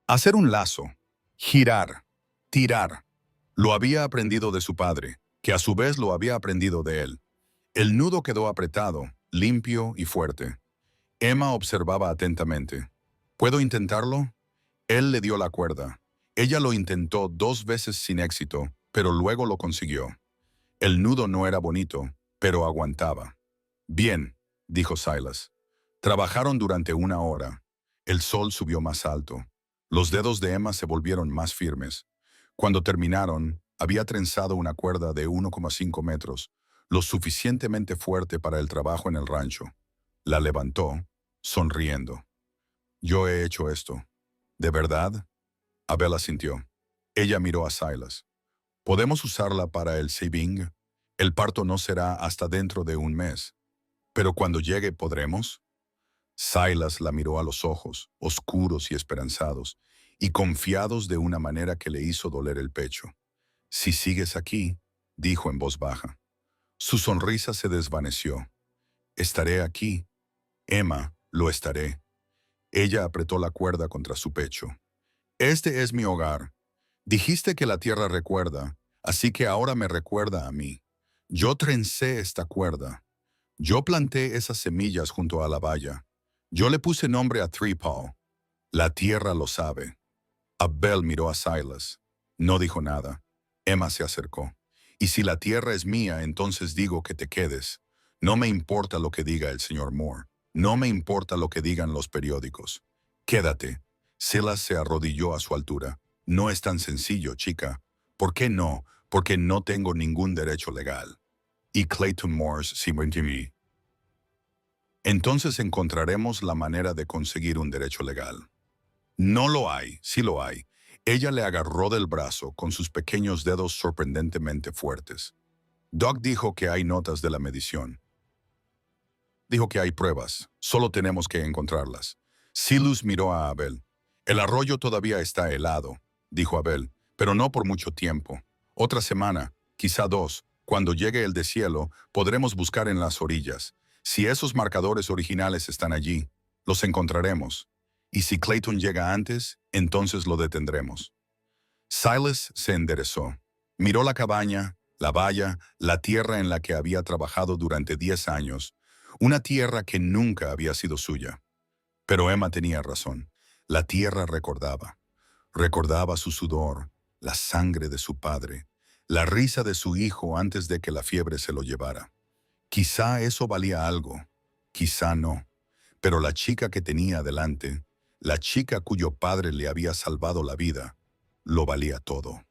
Hacer un lazo. Girar. Tirar. Lo había aprendido de su padre, que a su vez lo había aprendido de él. El nudo quedó apretado, limpio y fuerte. Emma observaba atentamente. ¿Puedo intentarlo? Él le dio la cuerda. Ella lo intentó 2 veces sin éxito, pero luego lo consiguió. El nudo no era bonito, pero aguantaba. Bien, dijo Silas. Trabajaron durante 1 hora. El sol subió más alto. Los dedos de Emma se volvieron más firmes. Cuando terminaron, había trenzado una cuerda de 1,5 metros, lo suficientemente fuerte para el trabajo en el rancho. La levantó, sonriendo. Yo he hecho esto. ¿De verdad? Abel asintió. Ella miró a Silas. ¿Podemos usarla para el saving? El parto no será hasta dentro de 1 mes. ¿Pero cuando llegue podremos? Silas la miró a los ojos, oscuros y esperanzados, y confiados de una manera que le hizo doler el pecho. Si sigues aquí, dijo en voz baja. Su sonrisa se desvaneció. Estaré aquí. Emma, lo estaré. Ella apretó la cuerda contra su pecho. Este es mi hogar. Dijiste que la tierra recuerda, así que ahora me recuerda a mí. Yo trencé esta cuerda. Yo planté esas semillas junto a la valla. Yo le puse nombre a Three Paw. La tierra lo sabe. Abel miró a Silas. No dijo nada. Emma se acercó. Y si la tierra es mía, entonces digo que te quedes. No me importa lo que diga el señor Moore. No me importa lo que digan los periódicos. Quédate. Silas se arrodilló a su altura. No es tan sencillo, chica. ¿Por qué no? Porque no tengo ningún derecho legal. Y Clayton Morse sí me entiende. Entonces encontraremos la manera de conseguir un derecho legal. No lo hay, sí lo hay. Ella le agarró del brazo con sus pequeños dedos sorprendentemente fuertes. Doc dijo que hay notas de la medición. Dijo que hay pruebas, solo tenemos que encontrarlas. Silas miró a Abel. El arroyo todavía está helado, dijo Abel, pero no por mucho tiempo. Otra semana, quizá 2, cuando llegue el deshielo, podremos buscar en las orillas. Si esos marcadores originales están allí, los encontraremos. Y si Clayton llega antes, entonces lo detendremos. Silas se enderezó. Miró la cabaña, la valla, la tierra en la que había trabajado durante 10 años, una tierra que nunca había sido suya. Pero Emma tenía razón. La tierra recordaba. Recordaba su sudor, la sangre de su padre, la risa de su hijo antes de que la fiebre se lo llevara. Quizá eso valía algo, quizá no. Pero la chica que tenía delante, la chica cuyo padre le había salvado la vida, lo valía todo.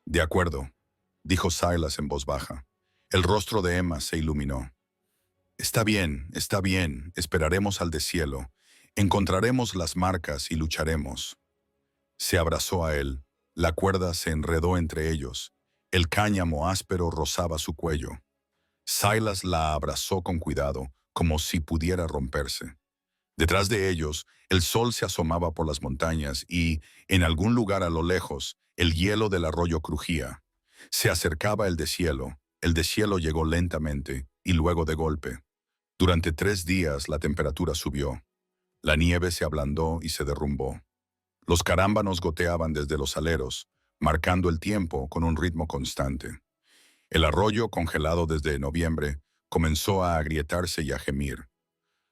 De acuerdo, dijo Silas en voz baja. El rostro de Emma se iluminó. Está bien, esperaremos al deshielo. Encontraremos las marcas y lucharemos. Se abrazó a él. La cuerda se enredó entre ellos. El cáñamo áspero rozaba su cuello. Silas la abrazó con cuidado, como si pudiera romperse. Detrás de ellos, el sol se asomaba por las montañas y, en algún lugar a lo lejos, el hielo del arroyo crujía. Se acercaba el deshielo llegó lentamente y luego de golpe. Durante 3 días la temperatura subió. La nieve se ablandó y se derrumbó. Los carámbanos goteaban desde los aleros, marcando el tiempo con un ritmo constante. El arroyo, congelado desde noviembre, comenzó a agrietarse y a gemir.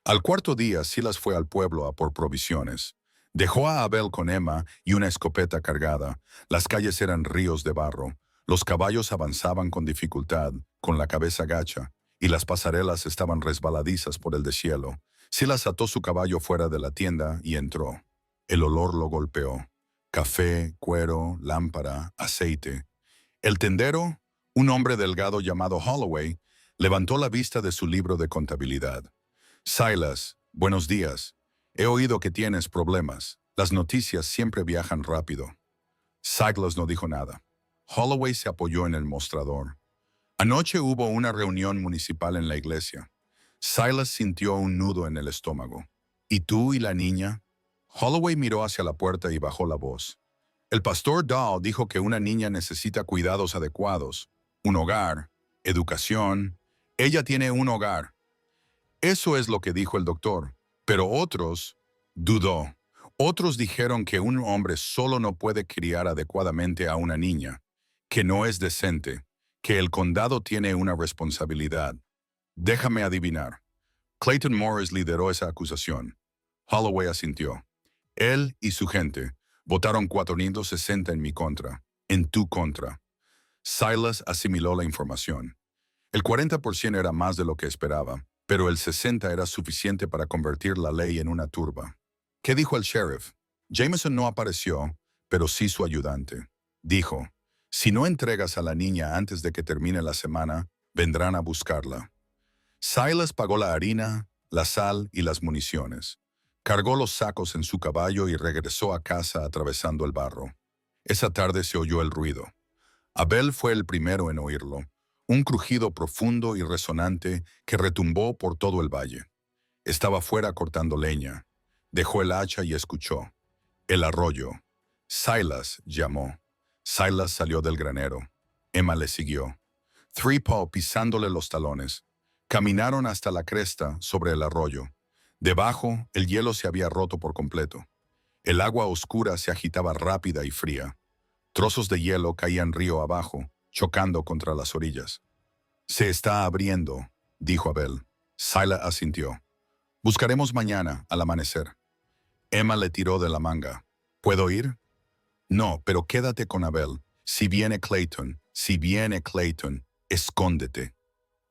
Al cuarto día, Silas fue al pueblo a por provisiones. Dejó a Abel con Emma y una escopeta cargada. Las calles eran ríos de barro. Los caballos avanzaban con dificultad, con la cabeza gacha, y las pasarelas estaban resbaladizas por el deshielo. Silas ató su caballo fuera de la tienda y entró. El olor lo golpeó. Café, cuero, lámpara, aceite. El tendero, un hombre delgado llamado Holloway, levantó la vista de su libro de contabilidad. Silas, buenos días. He oído que tienes problemas. Las noticias siempre viajan rápido. Silas no dijo nada. Holloway se apoyó en el mostrador. Anoche hubo una reunión municipal en la iglesia. Silas sintió un nudo en el estómago. ¿Y tú y la niña? Holloway miró hacia la puerta y bajó la voz. El pastor Dahl dijo que una niña necesita cuidados adecuados, un hogar, educación. Ella tiene un hogar. Eso es lo que dijo el doctor, pero otros dudó. Otros dijeron que un hombre solo no puede criar adecuadamente a una niña, que no es decente, que el condado tiene una responsabilidad. Déjame adivinar. Clayton Morris lideró esa acusación. Holloway asintió. Él y su gente votaron 460 en mi contra, en tu contra. Silas asimiló la información. El 40% era más de lo que esperaba, pero el 60% era suficiente para convertir la ley en una turba. ¿Qué dijo el sheriff? Jameson no apareció, pero sí su ayudante. Dijo, si no entregas a la niña antes de que termine la semana, vendrán a buscarla. Silas pagó la harina, la sal y las municiones. Cargó los sacos en su caballo y regresó a casa atravesando el barro. Esa tarde se oyó el ruido. Abel fue el primero en oírlo, un crujido profundo y resonante que retumbó por todo el valle. Estaba fuera cortando leña. Dejó el hacha y escuchó. El arroyo. Silas llamó. Silas salió del granero. Emma le siguió. Three-Paw pisándole los talones. Caminaron hasta la cresta sobre el arroyo. Debajo, el hielo se había roto por completo. El agua oscura se agitaba rápida y fría. Trozos de hielo caían río abajo, chocando contra las orillas. Se está abriendo, dijo Abel. Silas asintió. Buscaremos mañana, al amanecer. Emma le tiró de la manga. ¿Puedo ir? No, pero quédate con Abel. Si viene Clayton, escóndete.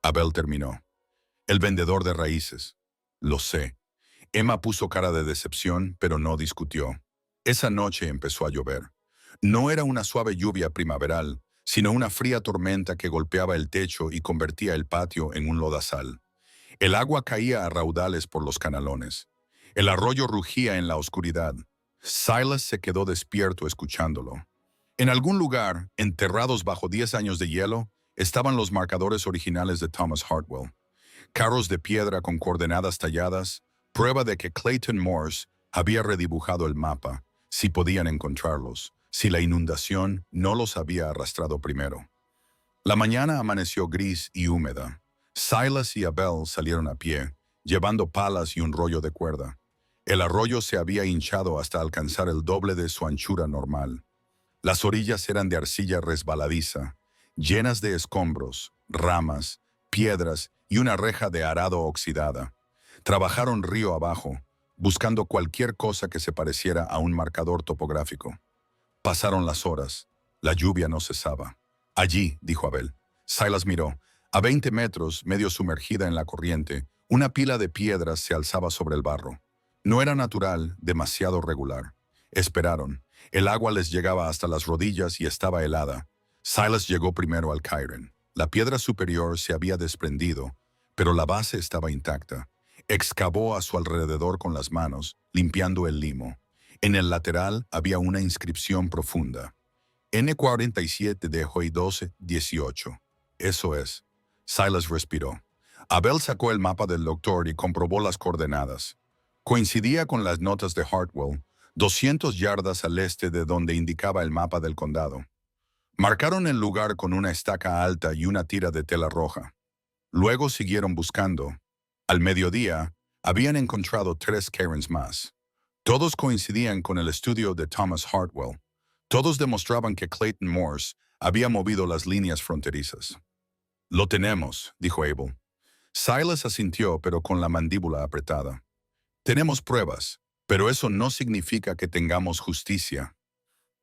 Abel terminó. El vendedor de raíces. Lo sé. Emma puso cara de decepción, pero no discutió. Esa noche empezó a llover. No era una suave lluvia primaveral, sino una fría tormenta que golpeaba el techo y convertía el patio en un lodazal. El agua caía a raudales por los canalones. El arroyo rugía en la oscuridad. Silas se quedó despierto escuchándolo. En algún lugar, enterrados bajo 10 años de hielo, estaban los marcadores originales de Thomas Hartwell. Carros de piedra con coordenadas talladas, prueba de que Clayton Morse había redibujado el mapa, si podían encontrarlos, si la inundación no los había arrastrado primero. La mañana amaneció gris y húmeda. Silas y Abel salieron a pie, llevando palas y un rollo de cuerda. El arroyo se había hinchado hasta alcanzar el doble de su anchura normal. Las orillas eran de arcilla resbaladiza, llenas de escombros, ramas, piedras y una reja de arado oxidada. Trabajaron río abajo, buscando cualquier cosa que se pareciera a un marcador topográfico. Pasaron las horas. La lluvia no cesaba. Allí, dijo Abel. Silas miró. A 20 metros, medio sumergida en la corriente, una pila de piedras se alzaba sobre el barro. No era natural, demasiado regular. Esperaron. El agua les llegaba hasta las rodillas y estaba helada. Silas llegó primero al cairn. La piedra superior se había desprendido, pero la base estaba intacta. Excavó a su alrededor con las manos, limpiando el limo. En el lateral había una inscripción profunda. N47 de Hoy 12-18. Eso es. Silas respiró. Abel sacó el mapa del doctor y comprobó las coordenadas. Coincidía con las notas de Hartwell, 200 yardas al este de donde indicaba el mapa del condado. Marcaron el lugar con una estaca alta y una tira de tela roja. Luego siguieron buscando. Al mediodía, habían encontrado 3 cairns más. Todos coincidían con el estudio de Thomas Hartwell. Todos demostraban que Clayton Morse había movido las líneas fronterizas. Lo tenemos, dijo Abel. Silas asintió, pero con la mandíbula apretada. Tenemos pruebas, pero eso no significa que tengamos justicia.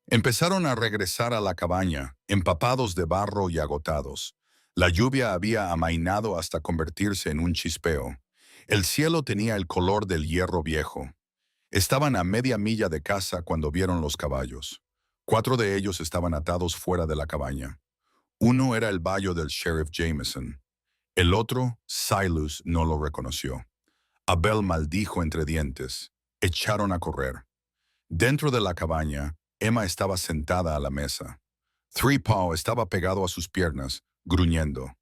Empezaron a regresar a la cabaña, empapados de barro y agotados. La lluvia había amainado hasta convertirse en un chispeo. El cielo tenía el color del hierro viejo. Estaban a media milla de casa cuando vieron los caballos. 4 de ellos estaban atados fuera de la cabaña. Uno era el bayo del sheriff Jameson. El otro, Silas, no lo reconoció. Abel maldijo entre dientes. Echaron a correr. Dentro de la cabaña, Emma estaba sentada a la mesa. Three-Paw estaba pegado a sus piernas, gruñendo.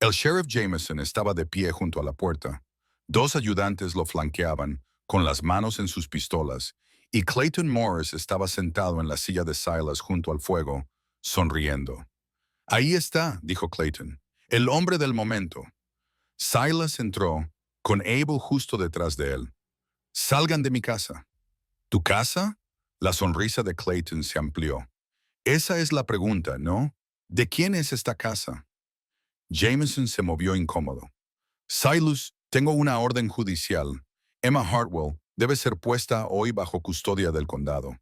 El sheriff Jameson estaba de pie junto a la puerta. 2 ayudantes lo flanqueaban, con las manos en sus pistolas, y Clayton Morris estaba sentado en la silla de Silas junto al fuego, sonriendo. «Ahí está», dijo Clayton, «el hombre del momento». Silas entró, con Abel justo detrás de él. «Salgan de mi casa». «¿Tu casa?» La sonrisa de Clayton se amplió. «Esa es la pregunta, ¿no? ¿De quién es esta casa?» Jameson se movió incómodo. «Silas, tengo una orden judicial. Emma Hartwell debe ser puesta hoy bajo custodia del condado».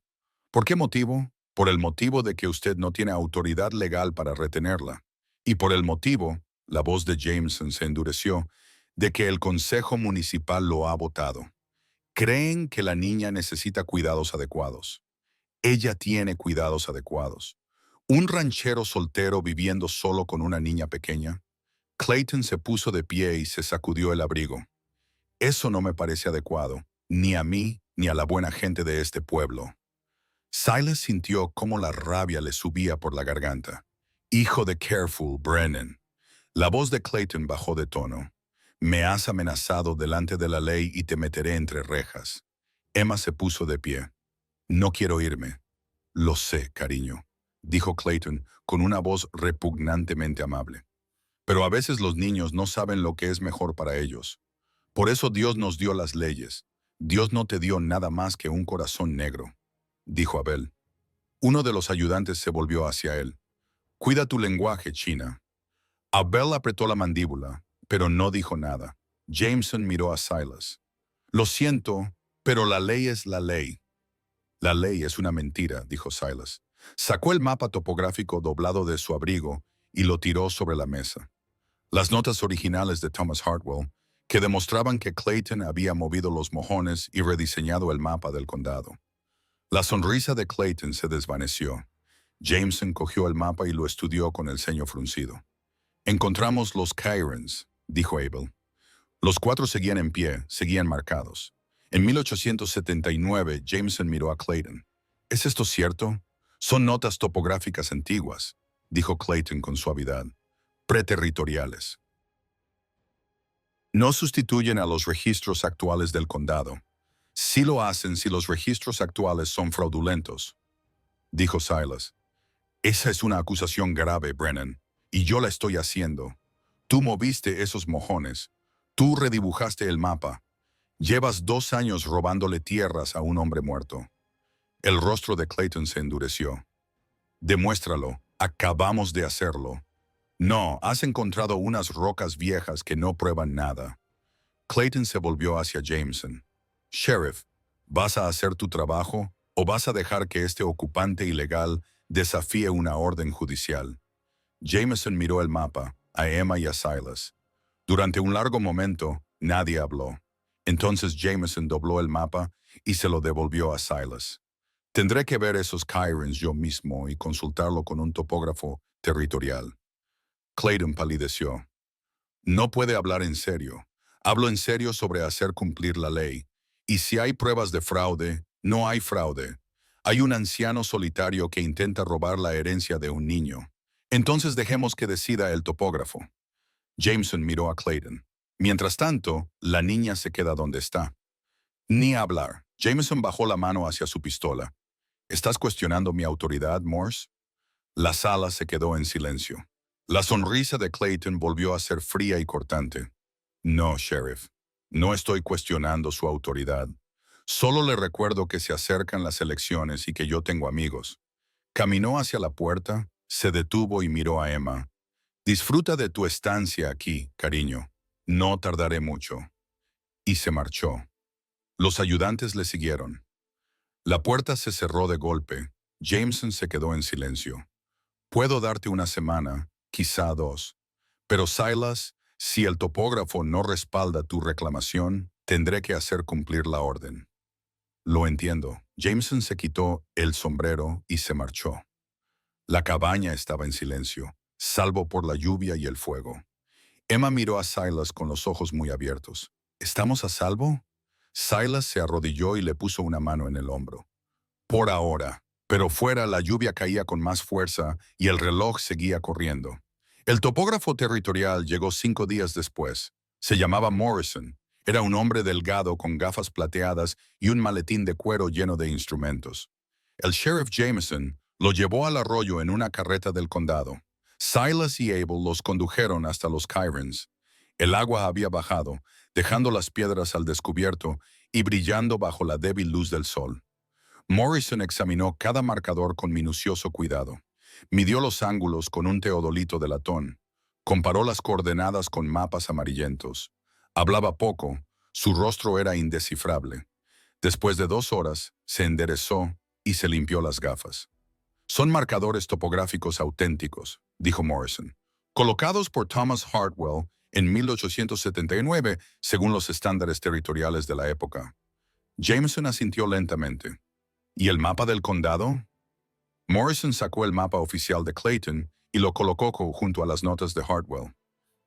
«¿Por qué motivo?» «Por el motivo de que usted no tiene autoridad legal para retenerla. Y por el motivo», la voz de Jameson se endureció, «de que el Consejo Municipal lo ha votado. Creen que la niña necesita cuidados adecuados. Ella tiene cuidados adecuados. Un ranchero soltero viviendo solo con una niña pequeña». Clayton se puso de pie y se sacudió el abrigo. «Eso no me parece adecuado, ni a mí ni a la buena gente de este pueblo». Silas sintió cómo la rabia le subía por la garganta. «Hijo de Careful, Brennan». La voz de Clayton bajó de tono. «Me has amenazado delante de la ley y te meteré entre rejas». Emma se puso de pie. «No quiero irme». «Lo sé, cariño», dijo Clayton con una voz repugnantemente amable. «Pero a veces los niños no saben lo que es mejor para ellos. Por eso Dios nos dio las leyes. Dios no te dio nada más que un corazón negro», dijo Abel. Uno de los ayudantes se volvió hacia él. «Cuida tu lenguaje, China». Abel apretó la mandíbula, pero no dijo nada. Jameson miró a Silas. «Lo siento, pero la ley es la ley». «La ley es una mentira», dijo Silas. Sacó el mapa topográfico doblado de su abrigo y lo tiró sobre la mesa. Las notas originales de Thomas Hartwell, que demostraban que Clayton había movido los mojones y rediseñado el mapa del condado. La sonrisa de Clayton se desvaneció. Jameson cogió el mapa y lo estudió con el ceño fruncido. «Encontramos los Cairns», dijo Abel. Los 4 seguían en pie, seguían marcados. En 1879, Jameson miró a Clayton. «¿Es esto cierto? Son notas topográficas antiguas», dijo Clayton con suavidad. «Preterritoriales. No sustituyen a los registros actuales del condado. Sí lo hacen si los registros actuales son fraudulentos», dijo Silas. «Esa es una acusación grave, Brennan, y yo la estoy haciendo. Tú moviste esos mojones. Tú redibujaste el mapa. Llevas 2 años robándole tierras a un hombre muerto». El rostro de Clayton se endureció. «Demuéstralo. Acabamos de hacerlo». «No, has encontrado unas rocas viejas que no prueban nada». Clayton se volvió hacia Jameson. «Sheriff, ¿vas a hacer tu trabajo o vas a dejar que este ocupante ilegal desafíe una orden judicial?» Jameson miró el mapa, a Emma y a Silas. Durante un largo momento, nadie habló. Entonces Jameson dobló el mapa y se lo devolvió a Silas. «Tendré que ver esos Cairns yo mismo y consultarlo con un topógrafo territorial». Clayton palideció. «No puede hablar en serio. Hablo en serio sobre hacer cumplir la ley. Y si hay pruebas de fraude, no hay fraude. Hay un anciano solitario que intenta robar la herencia de un niño. Entonces dejemos que decida el topógrafo». Jameson miró a Clayton. «Mientras tanto, la niña se queda donde está». «Ni hablar». Jameson bajó la mano hacia su pistola. «¿Estás cuestionando mi autoridad, Morse?» La sala se quedó en silencio. La sonrisa de Clayton volvió a ser fría y cortante. «No, Sheriff. No estoy cuestionando su autoridad. Solo le recuerdo que se acercan las elecciones y que yo tengo amigos. Caminó hacia la puerta, se detuvo y miró a Emma. Disfruta de tu estancia aquí, cariño. No tardaré mucho. Y se marchó. Los ayudantes le siguieron. La puerta se cerró de golpe. Jameson se quedó en silencio. Puedo darte una semana, quizá dos. Pero Silas, si el topógrafo no respalda tu reclamación, tendré que hacer cumplir la orden. Lo entiendo. Jameson se quitó el sombrero y se marchó. La cabaña estaba en silencio, salvo por la lluvia y el fuego. Emma miró a Silas con los ojos muy abiertos. ¿Estamos a salvo? Silas se arrodilló y le puso una mano en el hombro. Por ahora. Pero fuera la lluvia caía con más fuerza y el reloj seguía corriendo. El topógrafo territorial llegó 5 días después. Se llamaba Morrison. Era un hombre delgado con gafas plateadas y un maletín de cuero lleno de instrumentos. El sheriff Jameson lo llevó al arroyo en una carreta del condado. Silas y Abel los condujeron hasta los Cairns. El agua había bajado, dejando las piedras al descubierto y brillando bajo la débil luz del sol. Morrison examinó cada marcador con minucioso cuidado. Midió los ángulos con un teodolito de latón. Comparó las coordenadas con mapas amarillentos. Hablaba poco, su rostro era indescifrable. Después de 2 horas, se enderezó y se limpió las gafas. Son marcadores topográficos auténticos, dijo Morrison, colocados por Thomas Hartwell en 1879 según los estándares territoriales de la época. Jameson asintió lentamente. ¿Y el mapa del condado? Morrison sacó el mapa oficial de Clayton y lo colocó junto a las notas de Hartwell.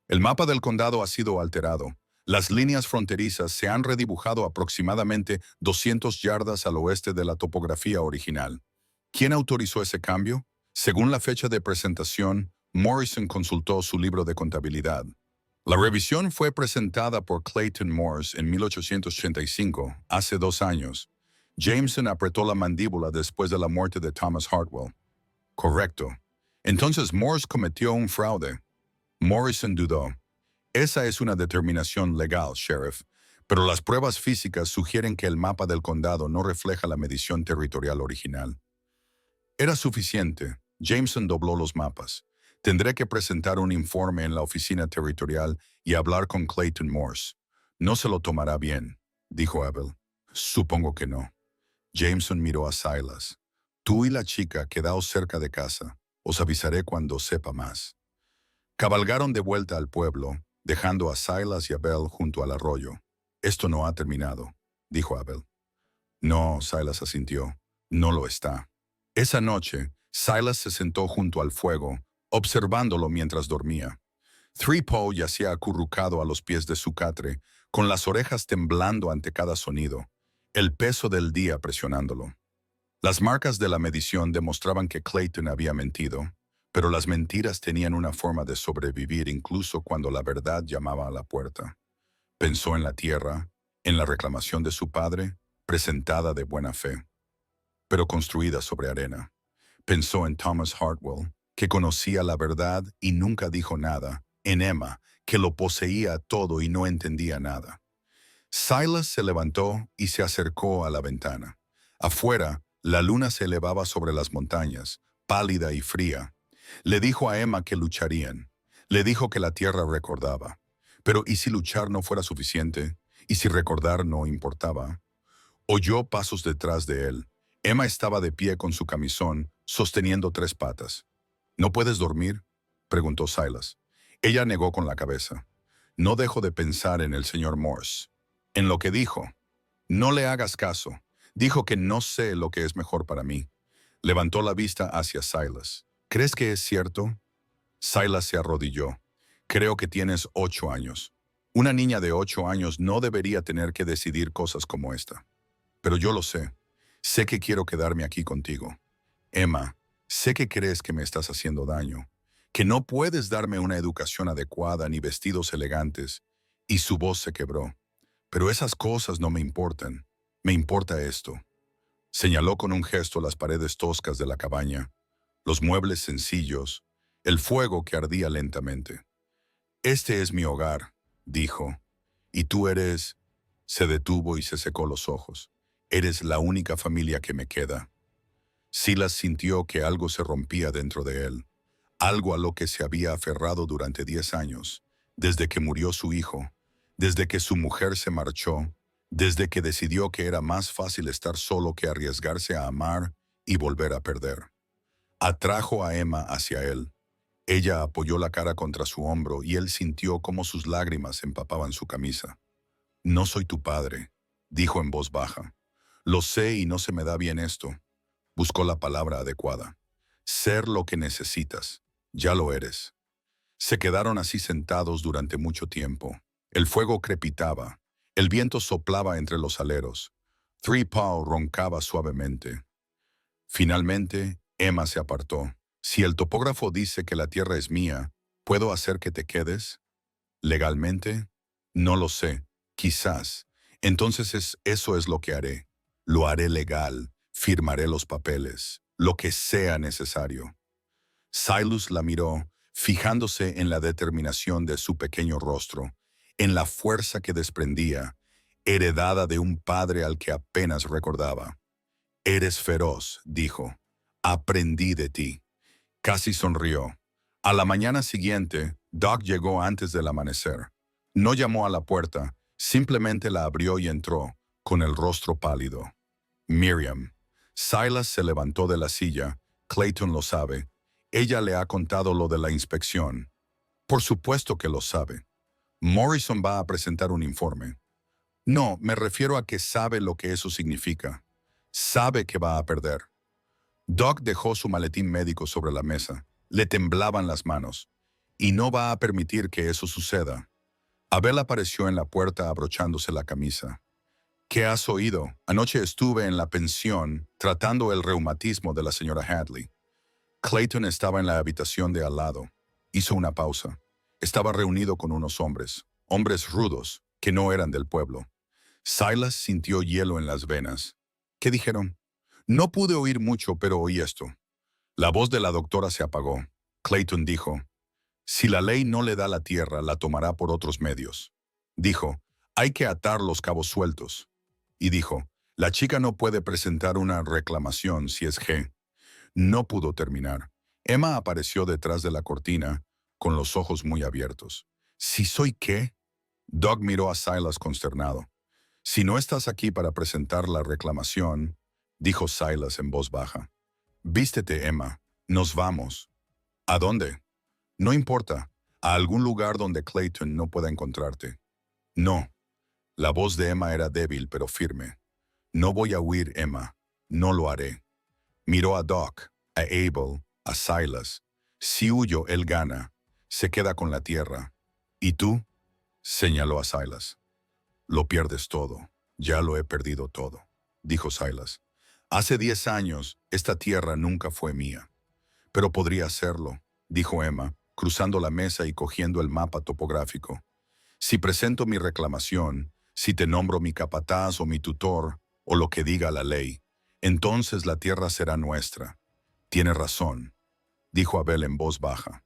El mapa del condado ha sido alterado. Las líneas fronterizas se han redibujado aproximadamente 200 yardas al oeste de la topografía original. ¿Quién autorizó ese cambio? Según la fecha de presentación, Morrison consultó su libro de contabilidad. La revisión fue presentada por Clayton Morse en 1885, hace 2 años. Jameson apretó la mandíbula después de la muerte de Thomas Hartwell. Correcto. Entonces Morse cometió un fraude. Morrison dudó. Esa es una determinación legal, Sheriff, pero las pruebas físicas sugieren que el mapa del condado no refleja la medición territorial original. Era suficiente. Jameson dobló los mapas. Tendré que presentar un informe en la oficina territorial y hablar con Clayton Morse. No se lo tomará bien, dijo Abel. Supongo que no. Jameson miró a Silas. Tú y la chica quedaos cerca de casa. Os avisaré cuando sepa más. Cabalgaron de vuelta al pueblo, dejando a Silas y Abel junto al arroyo. Esto no ha terminado, dijo Abel. No, Silas asintió. No lo está. Esa noche, Silas se sentó junto al fuego, observándolo mientras dormía. Threepow yacía acurrucado a los pies de su catre, con las orejas temblando ante cada sonido, el peso del día presionándolo. Las marcas de la medición demostraban que Clayton había mentido, pero las mentiras tenían una forma de sobrevivir incluso cuando la verdad llamaba a la puerta. Pensó en la tierra, en la reclamación de su padre, presentada de buena fe, pero construida sobre arena. Pensó en Thomas Hartwell, que conocía la verdad y nunca dijo nada, en Emma, que lo poseía todo y no entendía nada. Silas se levantó y se acercó a la ventana. Afuera, la luna se elevaba sobre las montañas, pálida y fría. Le dijo a Emma que lucharían. Le dijo que la tierra recordaba. Pero ¿y si luchar no fuera suficiente? ¿Y si recordar no importaba? Oyó pasos detrás de él. Emma estaba de pie con su camisón, sosteniendo 3 patas. ¿No puedes dormir?, preguntó Silas. Ella negó con la cabeza. No dejo de pensar en el señor Morse. En lo que dijo. No le hagas caso. Dijo que no sé lo que es mejor para mí. Levantó la vista hacia Silas. ¿Crees que es cierto? Silas se arrodilló. Creo que tienes 8 años. Una niña de 8 años no debería tener que decidir cosas como esta. Pero yo lo sé. Sé que quiero quedarme aquí contigo. Emma, sé que crees que me estás haciendo daño, que no puedes darme una educación adecuada ni vestidos elegantes. Y su voz se quebró. Pero esas cosas no me importan. Me importa esto. Señaló con un gesto las paredes toscas de la cabaña, los muebles sencillos, el fuego que ardía lentamente. Este es mi hogar, dijo. Y tú eres... Se detuvo y se secó los ojos. Eres la única familia que me queda. Silas sintió que algo se rompía dentro de él, algo a lo que se había aferrado durante 10 años, desde que murió su hijo, desde que su mujer se marchó, desde que decidió que era más fácil estar solo que arriesgarse a amar y volver a perder. Atrajo a Emma hacia él. Ella apoyó la cara contra su hombro y él sintió cómo sus lágrimas empapaban su camisa. «No soy tu padre», dijo en voz baja. «Lo sé y no se me da bien esto». Buscó la palabra adecuada. «Ser lo que necesitas. Ya lo eres». Se quedaron así sentados durante mucho tiempo. El fuego crepitaba. El viento soplaba entre los aleros. Three Paw roncaba suavemente. Finalmente, Emma se apartó. «Si el topógrafo dice que la tierra es mía, ¿puedo hacer que te quedes? ¿Legalmente? No lo sé. Quizás. Entonces eso es lo que haré. Lo haré legal. Firmaré los papeles. Lo que sea necesario». Silas la miró, fijándose en la determinación de su pequeño rostro, en la fuerza que desprendía, heredada de un padre al que apenas recordaba. «Eres feroz», dijo. «Aprendí de ti». Casi sonrió. A la mañana siguiente, Doc llegó antes del amanecer. No llamó a la puerta, simplemente la abrió y entró, con el rostro pálido. «Miriam». Silas se levantó de la silla. «Clayton lo sabe. Ella le ha contado lo de la inspección». «Por supuesto que lo sabe. Morrison va a presentar un informe». «No, me refiero a que sabe lo que eso significa. Sabe que va a perder». Doc dejó su maletín médico sobre la mesa. Le temblaban las manos. «Y no va a permitir que eso suceda». Abel apareció en la puerta abrochándose la camisa. «¿Qué has oído? Anoche estuve en la pensión tratando el reumatismo de la señora Hadley». Clayton estaba en la habitación de al lado. Hizo una pausa. Estaba reunido con unos hombres, hombres rudos, que no eran del pueblo. Silas sintió hielo en las venas. ¿Qué dijeron? «No pude oír mucho, pero oí esto». La voz de la doctora se apagó. Clayton dijo: «Si la ley no le da la tierra, la tomará por otros medios». Dijo: «Hay que atar los cabos sueltos». Y dijo: «La chica no puede presentar una reclamación si es G». No pudo terminar. Emma apareció detrás de la cortina, con los ojos muy abiertos. «¿Si soy qué?» Doug miró a Silas consternado. «Si no estás aquí para presentar la reclamación», dijo Silas en voz baja. «Vístete, Emma. Nos vamos». «¿A dónde?» «No importa. A algún lugar donde Clayton no pueda encontrarte». «No». La voz de Emma era débil pero firme. «No voy a huir, Emma. No lo haré». Miró a Doc, a Abel, a Silas. «Si huyo, él gana. Se queda con la tierra. ¿Y tú?», señaló a Silas. «Lo pierdes todo. Ya lo he perdido todo», dijo Silas. «Hace 10 años, esta tierra nunca fue mía». «Pero podría serlo», dijo Emma, cruzando la mesa y cogiendo el mapa topográfico. «Si presento mi reclamación, si te nombro mi capataz o mi tutor, o lo que diga la ley, entonces la tierra será nuestra». «Tiene razón», dijo Abel en voz baja.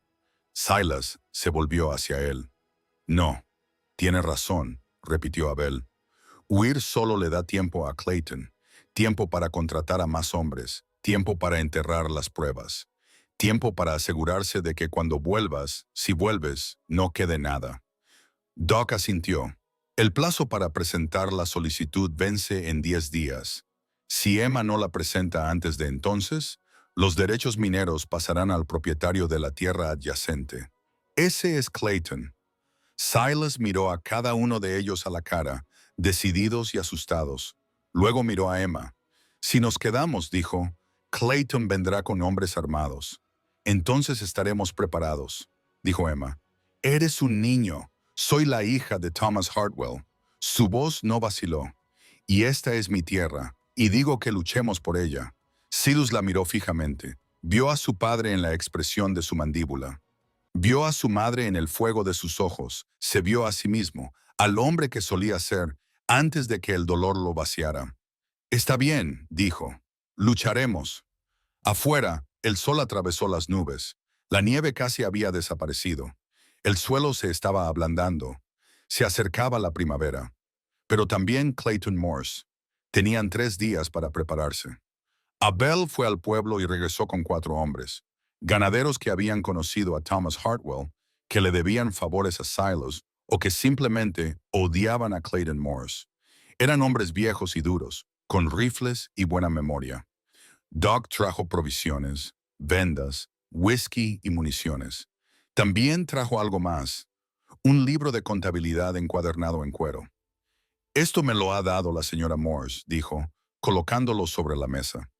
Silas se volvió hacia él. «No, tiene razón», repitió Abel. «Huir solo le da tiempo a Clayton, tiempo para contratar a más hombres, tiempo para enterrar las pruebas, tiempo para asegurarse de que cuando vuelvas, si vuelves, no quede nada». Doc asintió. «El plazo para presentar la solicitud vence en 10 días. Si Emma no la presenta antes de entonces, los derechos mineros pasarán al propietario de la tierra adyacente. Ese es Clayton». Silas miró a cada uno de ellos a la cara, decididos y asustados. Luego miró a Emma. «Si nos quedamos», dijo, «Clayton vendrá con hombres armados». «Entonces estaremos preparados», dijo Emma. «Eres un niño. Soy la hija de Thomas Hartwell». Su voz no vaciló. «Y esta es mi tierra, y digo que luchemos por ella». Silas la miró fijamente. Vio a su padre en la expresión de su mandíbula. Vio a su madre en el fuego de sus ojos. Se vio a sí mismo, al hombre que solía ser, antes de que el dolor lo vaciara. «Está bien», dijo. «Lucharemos». Afuera, el sol atravesó las nubes. La nieve casi había desaparecido. El suelo se estaba ablandando. Se acercaba la primavera. Pero también Clayton Morse. Tenían 3 días para prepararse. Abel fue al pueblo y regresó con 4 hombres, ganaderos que habían conocido a Thomas Hartwell, que le debían favores a Silas o que simplemente odiaban a Clayton Morse. Eran hombres viejos y duros, con rifles y buena memoria. Doc trajo provisiones, vendas, whisky y municiones. También trajo algo más, un libro de contabilidad encuadernado en cuero. Esto me lo ha dado la señora Morse, dijo, colocándolo sobre la mesa.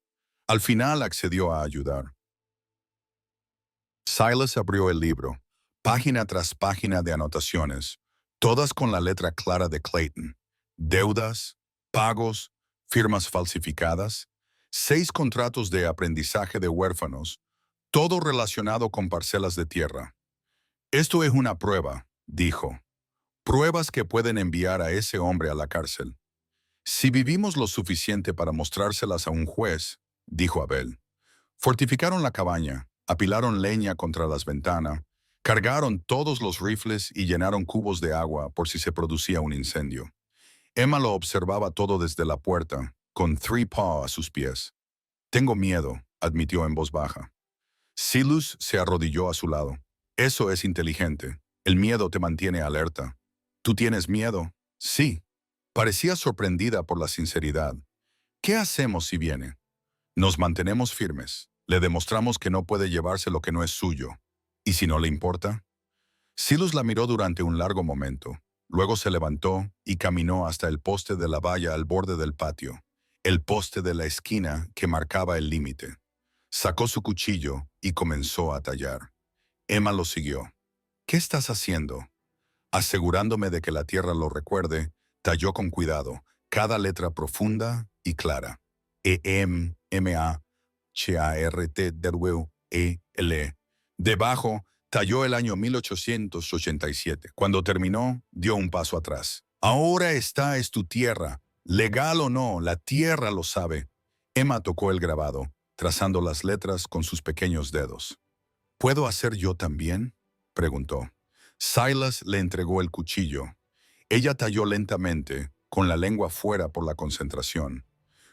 Al final accedió a ayudar. Silas abrió el libro, página tras página de anotaciones, todas con la letra clara de Clayton. Deudas, pagos, firmas falsificadas, 6 contratos de aprendizaje de huérfanos, todo relacionado con parcelas de tierra. Esto es una prueba, dijo. Pruebas que pueden enviar a ese hombre a la cárcel. Si vivimos lo suficiente para mostrárselas a un juez, dijo Abel. Fortificaron la cabaña, apilaron leña contra las ventanas, cargaron todos los rifles y llenaron cubos de agua por si se producía un incendio. Emma lo observaba todo desde la puerta, con Three Paw a sus pies. Tengo miedo, admitió en voz baja. Silas se arrodilló a su lado. Eso es inteligente. El miedo te mantiene alerta. ¿Tú tienes miedo? Sí. Parecía sorprendida por la sinceridad. ¿Qué hacemos si viene? Nos mantenemos firmes. Le demostramos que no puede llevarse lo que no es suyo. ¿Y si no le importa? Silas la miró durante un largo momento. Luego se levantó y caminó hasta el poste de la valla al borde del patio, el poste de la esquina que marcaba el límite. Sacó su cuchillo y comenzó a tallar. Emma lo siguió. ¿Qué estás haciendo? Asegurándome de que la tierra lo recuerde, talló con cuidado, cada letra profunda y clara. E-M-M-A-H-A-R-T-W-E-L. Debajo, talló el año 1887. Cuando terminó, dio un paso atrás. Ahora esta es tu tierra. Legal o no, la tierra lo sabe. Emma tocó el grabado, trazando las letras con sus pequeños dedos. ¿Puedo hacer yo también? Preguntó. Silas le entregó el cuchillo. Ella talló lentamente, con la lengua fuera por la concentración.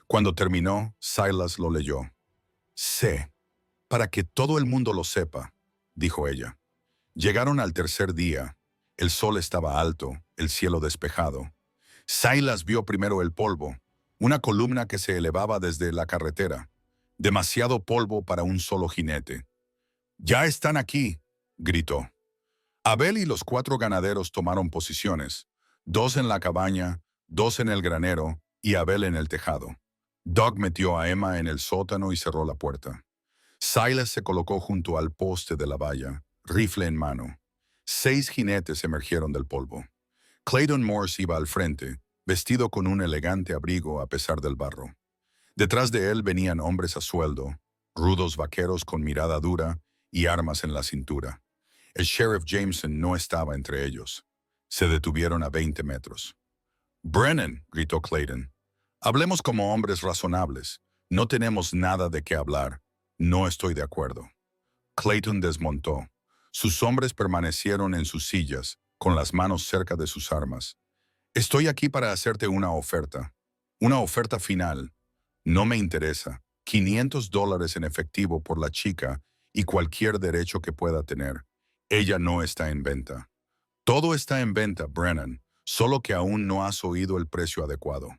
Cuando terminó, Silas lo leyó. Sé, para que todo el mundo lo sepa, dijo ella. Llegaron al tercer día. El sol estaba alto, el cielo despejado. Silas vio primero el polvo, una columna que se elevaba desde la carretera. Demasiado polvo para un solo jinete. «¡Ya están aquí!», gritó. Abel y los 4 ganaderos tomaron posiciones, 2 en la cabaña, 2 en el granero y Abel en el tejado. Doug metió a Emma en el sótano y cerró la puerta. Silas se colocó junto al poste de la valla, rifle en mano. 6 jinetes emergieron del polvo. Clayton Morse iba al frente, vestido con un elegante abrigo a pesar del barro. Detrás de él venían hombres a sueldo, rudos vaqueros con mirada dura y armas en la cintura. El sheriff Jameson no estaba entre ellos. Se detuvieron a 20 metros. «Brennan», gritó Clayton, «hablemos como hombres razonables. No tenemos nada de qué hablar. No estoy de acuerdo». Clayton desmontó. Sus hombres permanecieron en sus sillas, con las manos cerca de sus armas. «Estoy aquí para hacerte una oferta. Una oferta final. No me interesa. $500 en efectivo por la chica y cualquier derecho que pueda tener. Ella no está en venta. Todo está en venta, Brennan, solo que aún no has oído el precio adecuado».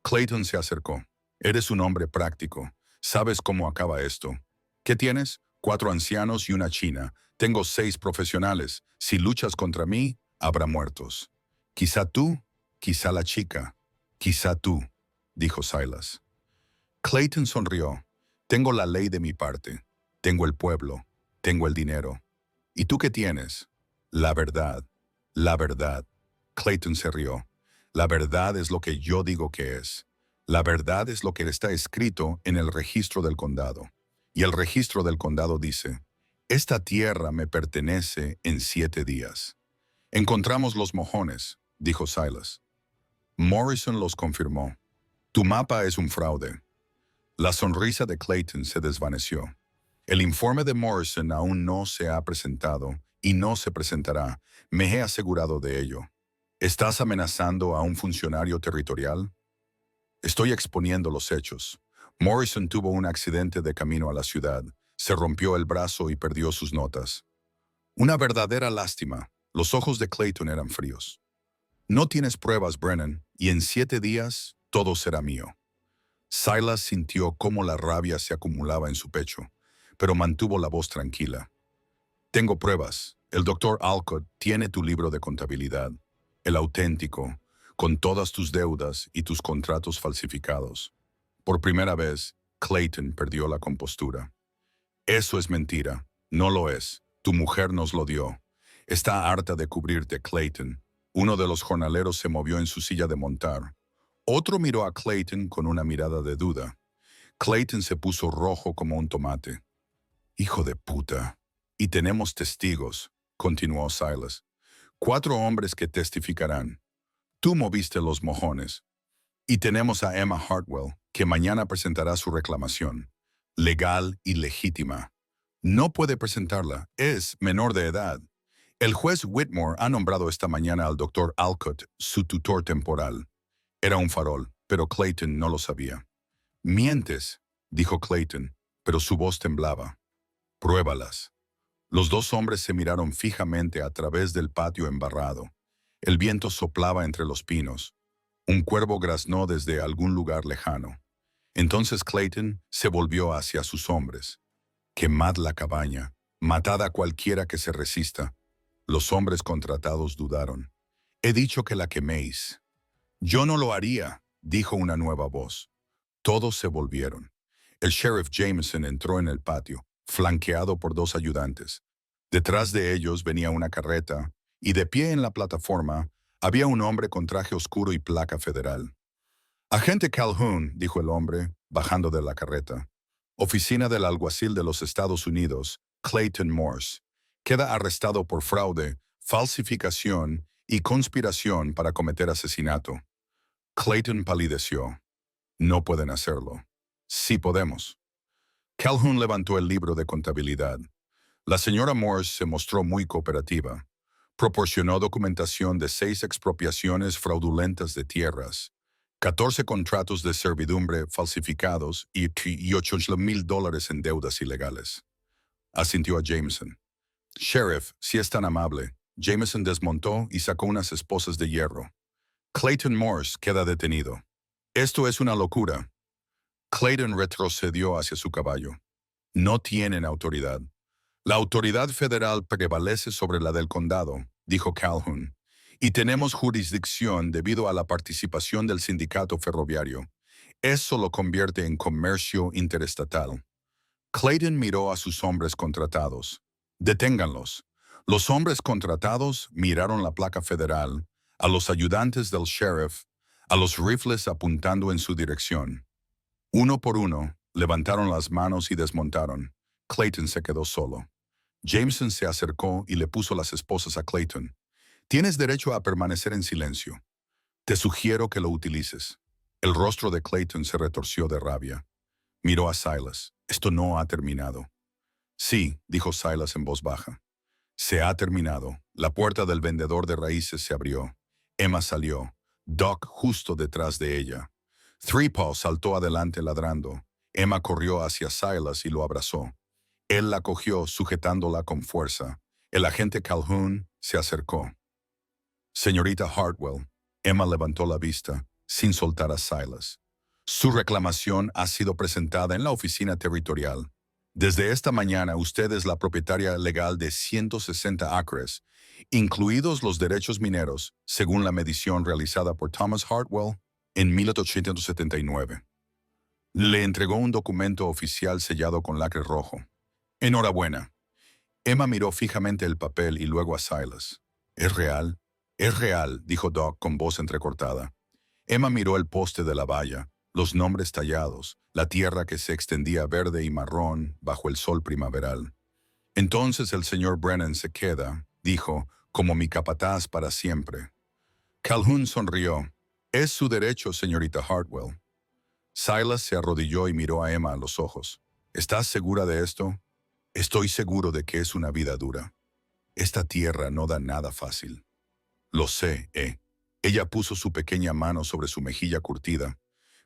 Clayton se acercó. «Eres un hombre práctico. Sabes cómo acaba esto. ¿Qué tienes? 4 ancianos y una china. Tengo 6 profesionales. Si luchas contra mí, habrá muertos. Quizá tú, quizá la chica, quizá tú», dijo Silas. Clayton sonrió. «Tengo la ley de mi parte. Tengo el pueblo. Tengo el dinero. ¿Y tú qué tienes?» «La verdad. La verdad». Clayton se rió. «La verdad es lo que yo digo que es. La verdad es lo que está escrito en el registro del condado. Y el registro del condado dice, esta tierra me pertenece en 7 días. Encontramos los mojones», dijo Silas. Morrison los confirmó. «Tu mapa es un fraude». La sonrisa de Clayton se desvaneció. «El informe de Morrison aún no se ha presentado y no se presentará. Me he asegurado de ello». «¿Estás amenazando a un funcionario territorial?» «Estoy exponiendo los hechos». Morrison tuvo un accidente de camino a la ciudad. Se rompió el brazo y perdió sus notas. Una verdadera lástima. Los ojos de Clayton eran fríos. No tienes pruebas, Brennan, y en 7 días todo será mío. Silas sintió cómo la rabia se acumulaba en su pecho, pero mantuvo la voz tranquila. Tengo pruebas. El doctor Alcott tiene tu libro de contabilidad, el auténtico, con todas tus deudas y tus contratos falsificados. Por primera vez, Clayton perdió la compostura. Eso es mentira. No lo es. Tu mujer nos lo dio. Está harta de cubrirte, Clayton. Uno de los jornaleros se movió en su silla de montar. Otro miró a Clayton con una mirada de duda. Clayton se puso rojo como un tomate. Hijo de puta. Y tenemos testigos, continuó Silas. 4 hombres que testificarán. Tú moviste los mojones. Y tenemos a Emma Hartwell, que mañana presentará su reclamación. Legal y legítima. No puede presentarla. Es menor de edad. El juez Whitmore ha nombrado esta mañana al doctor Alcott su tutor temporal. Era un farol, pero Clayton no lo sabía. Mientes, dijo Clayton, pero su voz temblaba. Pruébalas. Los 2 hombres se miraron fijamente a través del patio embarrado. El viento soplaba entre los pinos. Un cuervo graznó desde algún lugar lejano. Entonces Clayton se volvió hacia sus hombres. Quemad la cabaña, matad a cualquiera que se resista. Los hombres contratados dudaron. He dicho que la queméis. Yo no lo haría, dijo una nueva voz. Todos se volvieron. El sheriff Jameson entró en el patio, flanqueado por 2 ayudantes. Detrás de ellos venía una carreta, y de pie en la plataforma había un hombre con traje oscuro y placa federal. Agente Calhoun, dijo el hombre, bajando de la carreta. Oficina del alguacil de los Estados Unidos, Clayton Morse. Queda arrestado por fraude, falsificación y conspiración para cometer asesinato. Clayton palideció. No pueden hacerlo. Sí podemos. Calhoun levantó el libro de contabilidad. La señora Morse se mostró muy cooperativa. Proporcionó documentación de 6 expropiaciones fraudulentas de tierras, 14 contratos de servidumbre falsificados y $8,000 en deudas ilegales. Asintió a Jameson. Sheriff, si es tan amable. Jameson desmontó y sacó unas esposas de hierro. Clayton Morse queda detenido. Esto es una locura. Clayton retrocedió hacia su caballo. No tienen autoridad. La autoridad federal prevalece sobre la del condado, dijo Calhoun, y tenemos jurisdicción debido a la participación del sindicato ferroviario. Eso lo convierte en comercio interestatal. Clayton miró a sus hombres contratados. Deténganlos. Los hombres contratados miraron la placa federal, a los ayudantes del sheriff, a los rifles apuntando en su dirección. Uno por uno, levantaron las manos y desmontaron. Clayton se quedó solo. Jameson se acercó y le puso las esposas a Clayton. Tienes derecho a permanecer en silencio. Te sugiero que lo utilices. El rostro de Clayton se retorció de rabia. Miró a Silas. Esto no ha terminado. Sí, dijo Silas en voz baja. Se ha terminado. La puerta del vendedor de raíces se abrió. Emma salió. Doc justo detrás de ella. Threepaw saltó adelante ladrando. Emma corrió hacia Silas y lo abrazó. Él la cogió sujetándola con fuerza. El agente Calhoun se acercó. Señorita Hartwell, Emma levantó la vista, sin soltar a Silas. Su reclamación ha sido presentada en la oficina territorial. Desde esta mañana usted es la propietaria legal de 160 acres, incluidos los derechos mineros, según la medición realizada por Thomas Hartwell en 1879. Le entregó un documento oficial sellado con lacre rojo. Enhorabuena. Emma miró fijamente el papel y luego a Silas. ¿Es real? Es real, dijo Doc con voz entrecortada. Emma miró el poste de la valla, los nombres tallados, la tierra que se extendía verde y marrón bajo el sol primaveral. Entonces el señor Brennan se queda, dijo, como mi capataz para siempre. Calhoun sonrió. Es su derecho, señorita Hartwell. Silas se arrodilló y miró a Emma a los ojos. ¿Estás segura de esto? Estoy seguro de que es una vida dura. Esta tierra no da nada fácil. Lo sé, Ella puso su pequeña mano sobre su mejilla curtida.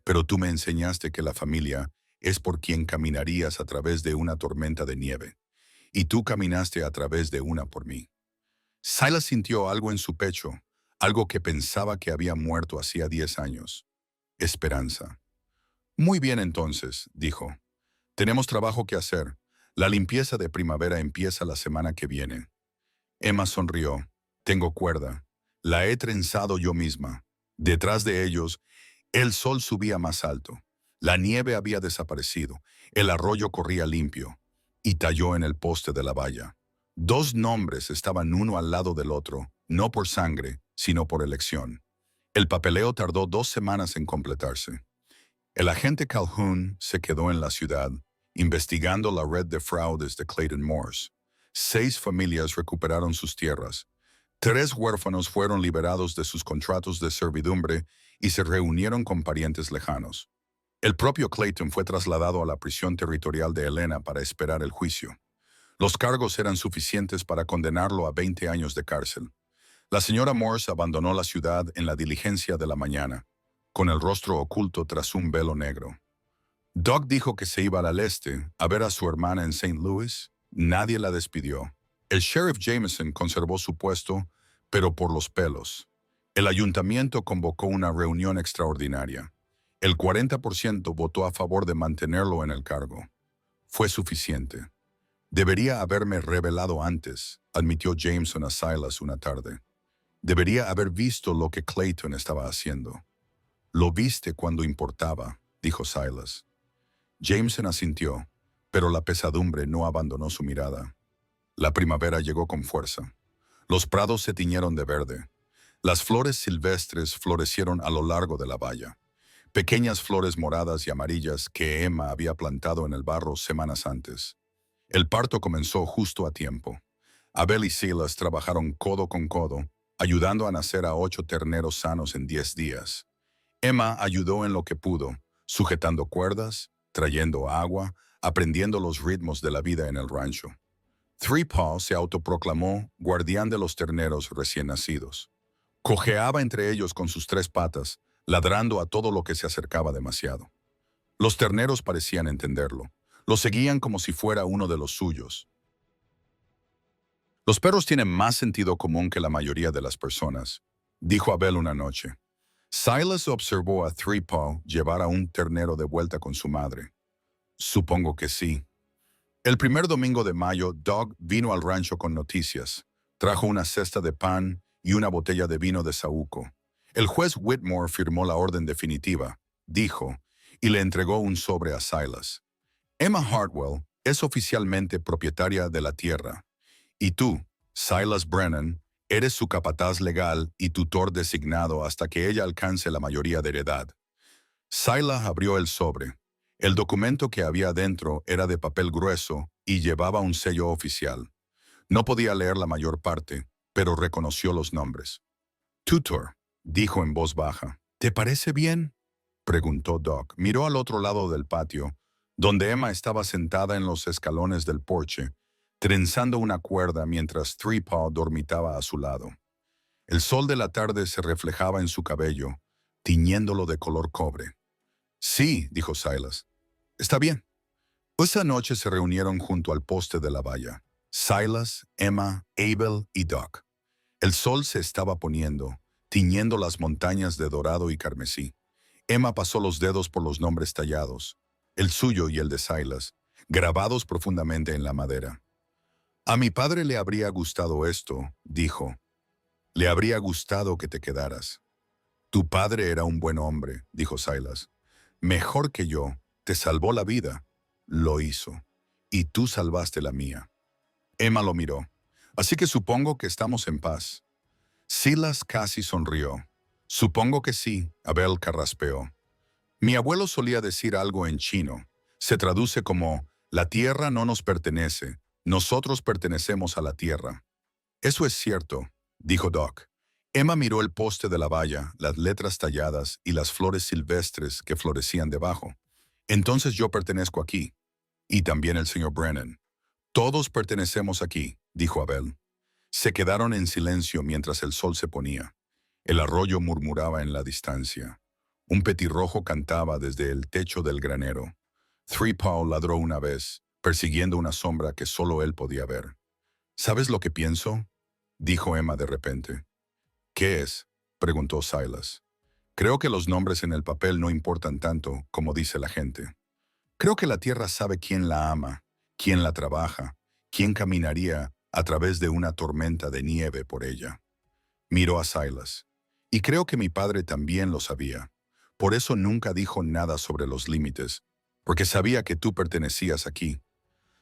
Pero tú me enseñaste que la familia es por quien caminarías a través de una tormenta de nieve, y tú caminaste a través de una por mí. Silas sintió algo en su pecho, algo que pensaba que había muerto hacía 10 años. Esperanza. Muy bien entonces, dijo. Tenemos trabajo que hacer. La limpieza de primavera empieza la semana que viene. Emma sonrió. Tengo cuerda. La he trenzado yo misma. Detrás de ellos, el sol subía más alto. La nieve había desaparecido. El arroyo corría limpio y talló en el poste de la valla. Dos nombres estaban uno al lado del otro, no por sangre, sino por elección. El papeleo tardó 2 semanas en completarse. El agente Calhoun se quedó en la ciudad, investigando la red de fraudes de Clayton Morse. 6 familias recuperaron sus tierras. 3 huérfanos fueron liberados de sus contratos de servidumbre y se reunieron con parientes lejanos. El propio Clayton fue trasladado a la prisión territorial de Helena para esperar el juicio. Los cargos eran suficientes para condenarlo a 20 años de cárcel. La señora Morse abandonó la ciudad en la diligencia de la mañana, con el rostro oculto tras un velo negro. Doug dijo que se iba al este a ver a su hermana en St. Louis. Nadie la despidió. El sheriff Jameson conservó su puesto, pero por los pelos. El ayuntamiento convocó una reunión extraordinaria. El 40% votó a favor de mantenerlo en el cargo. Fue suficiente. Debería haberme revelado antes, admitió Jameson a Silas una tarde. Debería haber visto lo que Clayton estaba haciendo. Lo viste cuando importaba, dijo Silas. Jameson asintió, pero la pesadumbre no abandonó su mirada. La primavera llegó con fuerza. Los prados se tiñeron de verde. Las flores silvestres florecieron a lo largo de la valla. Pequeñas flores moradas y amarillas que Emma había plantado en el barro semanas antes. El parto comenzó justo a tiempo. Abel y Silas trabajaron codo con codo, ayudando a nacer a 8 terneros sanos en 10 días. Emma ayudó en lo que pudo, sujetando cuerdas, trayendo agua, aprendiendo los ritmos de la vida en el rancho. Three Paw se autoproclamó guardián de los terneros recién nacidos. Cojeaba entre ellos con sus 3 patas, ladrando a todo lo que se acercaba demasiado. Los terneros parecían entenderlo. Lo seguían como si fuera uno de los suyos. Los perros tienen más sentido común que la mayoría de las personas, dijo Abel una noche. Silas observó a Three Paw llevar a un ternero de vuelta con su madre. Supongo que sí. El primer domingo de mayo, Doug vino al rancho con noticias. Trajo una cesta de pan y una botella de vino de saúco. El juez Whitmore firmó la orden definitiva, dijo, y le entregó un sobre a Silas. Emma Hartwell es oficialmente propietaria de la tierra, y tú, Silas Brennan, eres su capataz legal y tutor designado hasta que ella alcance la mayoría de edad. Silas abrió el sobre. El documento que había dentro era de papel grueso y llevaba un sello oficial. No podía leer la mayor parte, pero reconoció los nombres. Tutor, dijo en voz baja. ¿Te parece bien?, preguntó Doc. Miró al otro lado del patio, donde Emma estaba sentada en los escalones del porche, trenzando una cuerda mientras Three Paw dormitaba a su lado. El sol de la tarde se reflejaba en su cabello, tiñéndolo de color cobre. Sí, dijo Silas. Está bien. Esa noche se reunieron junto al poste de la valla. Silas, Emma, Abel y Doc. El sol se estaba poniendo, tiñendo las montañas de dorado y carmesí. Emma pasó los dedos por los nombres tallados, el suyo y el de Silas, grabados profundamente en la madera. A mi padre le habría gustado esto, dijo. Le habría gustado que te quedaras. Tu padre era un buen hombre, dijo Silas. Mejor que yo, te salvó la vida. Lo hizo. Y tú salvaste la mía. Emma lo miró. Así que supongo que estamos en paz. Silas casi sonrió. Supongo que sí, Abel carraspeó. Mi abuelo solía decir algo en chino. Se traduce como, la tierra no nos pertenece, nosotros pertenecemos a la tierra. Eso es cierto, dijo Doc. Emma miró el poste de la valla, las letras talladas y las flores silvestres que florecían debajo. Entonces yo pertenezco aquí. Y también el señor Brennan. Todos pertenecemos aquí, dijo Abel. Se quedaron en silencio mientras el sol se ponía. El arroyo murmuraba en la distancia. Un petirrojo cantaba desde el techo del granero. Three-Paw ladró una vez, persiguiendo una sombra que solo él podía ver. ¿Sabes lo que pienso?, dijo Emma de repente. ¿Qué es?, preguntó Silas. Creo que los nombres en el papel no importan tanto como dice la gente. Creo que la tierra sabe quién la ama, quién la trabaja, quién caminaría a través de una tormenta de nieve por ella. Miró a Silas. Y creo que mi padre también lo sabía. Por eso nunca dijo nada sobre los límites, porque sabía que tú pertenecías aquí.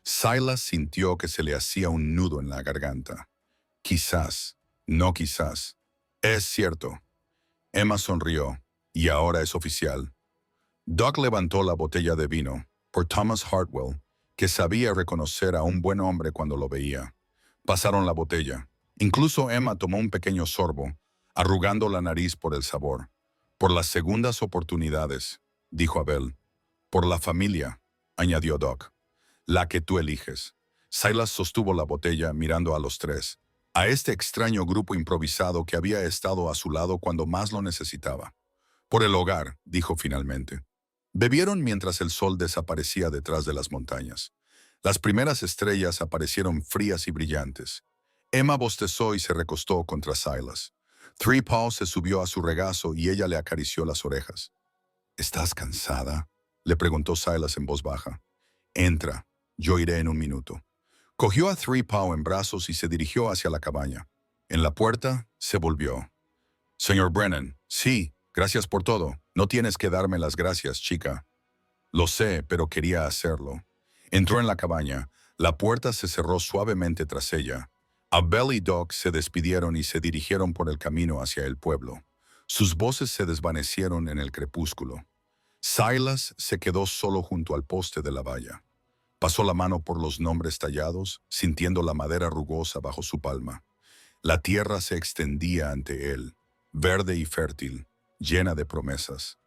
Silas sintió que se le hacía un nudo en la garganta. Quizás, no quizás. Es cierto. Emma sonrió, y ahora es oficial. Doc levantó la botella de vino, por Thomas Hartwell, que sabía reconocer a un buen hombre cuando lo veía. Pasaron la botella. Incluso Emma tomó un pequeño sorbo, arrugando la nariz por el sabor. Por las segundas oportunidades, dijo Abel. Por la familia, añadió Doc. La que tú eliges. Silas sostuvo la botella mirando a los tres, a este extraño grupo improvisado que había estado a su lado cuando más lo necesitaba. Por el hogar, dijo finalmente. Bebieron mientras el sol desaparecía detrás de las montañas. Las primeras estrellas aparecieron frías y brillantes. Emma bostezó y se recostó contra Silas. Three-Paw se subió a su regazo y ella le acarició las orejas. ¿Estás cansada?, le preguntó Silas en voz baja. Entra, yo iré en un minuto. Cogió a Three-Paw en brazos y se dirigió hacia la cabaña. En la puerta, se volvió. Señor Brennan, sí, gracias por todo. No tienes que darme las gracias, chica. Lo sé, pero quería hacerlo. Entró en la cabaña. La puerta se cerró suavemente tras ella. Abel y Doc se despidieron y se dirigieron por el camino hacia el pueblo. Sus voces se desvanecieron en el crepúsculo. Silas se quedó solo junto al poste de la valla. Pasó la mano por los nombres tallados, sintiendo la madera rugosa bajo su palma. La tierra se extendía ante él, verde y fértil, llena de promesas.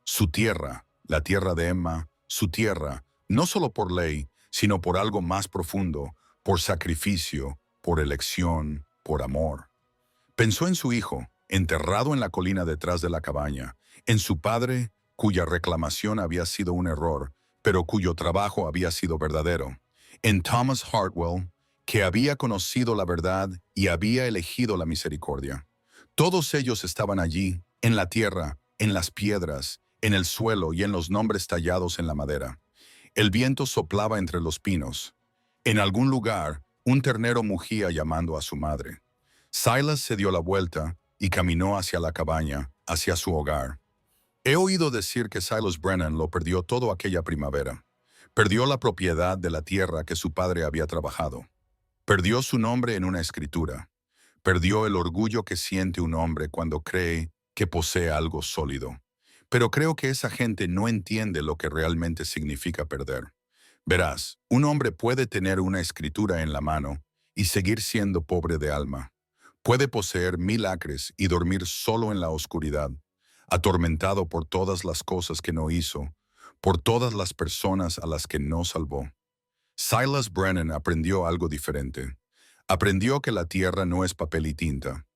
Su tierra, la tierra de Emma, su tierra, no solo por ley, sino por algo más profundo, por sacrificio, por elección, por amor. Pensó en su hijo, enterrado en la colina detrás de la cabaña, en su padre, cuya reclamación había sido un error, pero cuyo trabajo había sido verdadero, en Thomas Hartwell, que había conocido la verdad y había elegido la misericordia. Todos ellos estaban allí, en la tierra, en las piedras, en el suelo y en los nombres tallados en la madera. El viento soplaba entre los pinos. En algún lugar, un ternero mugía llamando a su madre. Silas se dio la vuelta y caminó hacia la cabaña, hacia su hogar. He oído decir que Silas Brennan lo perdió todo aquella primavera. Perdió la propiedad de la tierra que su padre había trabajado. Perdió su nombre en una escritura. Perdió el orgullo que siente un hombre cuando cree que posee algo sólido. Pero creo que esa gente no entiende lo que realmente significa perder. Verás, un hombre puede tener una escritura en la mano y seguir siendo pobre de alma. Puede poseer 1000 acres y dormir solo en la oscuridad, atormentado por todas las cosas que no hizo, por todas las personas a las que no salvó. Silas Brennan aprendió algo diferente. Aprendió que la tierra no es papel y tinta.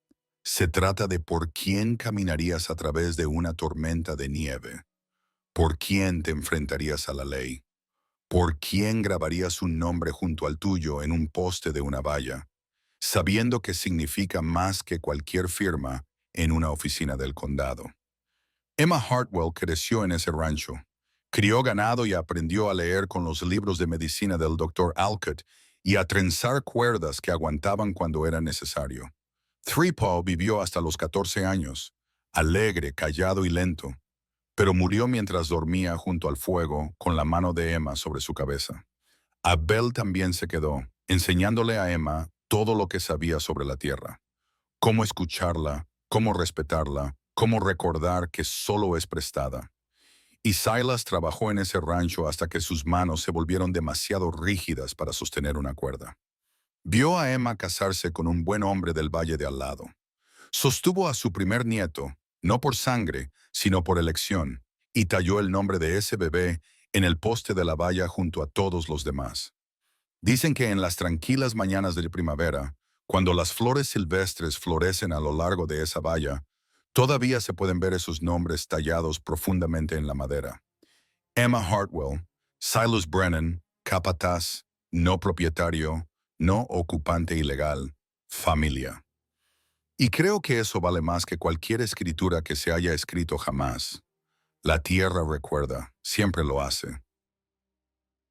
Se trata de por quién caminarías a través de una tormenta de nieve, por quién te enfrentarías a la ley, por quién grabarías un nombre junto al tuyo en un poste de una valla, sabiendo que significa más que cualquier firma en una oficina del condado. Emma Hartwell creció en ese rancho. Crió ganado y aprendió a leer con los libros de medicina del Dr. Alcott y a trenzar cuerdas que aguantaban cuando era necesario. Three-Paw vivió hasta los 14 años, alegre, callado y lento, pero murió mientras dormía junto al fuego con la mano de Emma sobre su cabeza. Abel también se quedó, enseñándole a Emma todo lo que sabía sobre la tierra. Cómo escucharla, cómo respetarla, cómo recordar que solo es prestada. Y Silas trabajó en ese rancho hasta que sus manos se volvieron demasiado rígidas para sostener una cuerda. Vio a Emma casarse con un buen hombre del valle de al lado. Sostuvo a su primer nieto, no por sangre, sino por elección, y talló el nombre de ese bebé en el poste de la valla junto a todos los demás. Dicen que en las tranquilas mañanas de primavera, cuando las flores silvestres florecen a lo largo de esa valla, todavía se pueden ver esos nombres tallados profundamente en la madera. Emma Hartwell, Silas Brennan, capataz, no propietario, no ocupante ilegal, familia. Y creo que eso vale más que cualquier escritura que se haya escrito jamás. La tierra recuerda, siempre lo hace.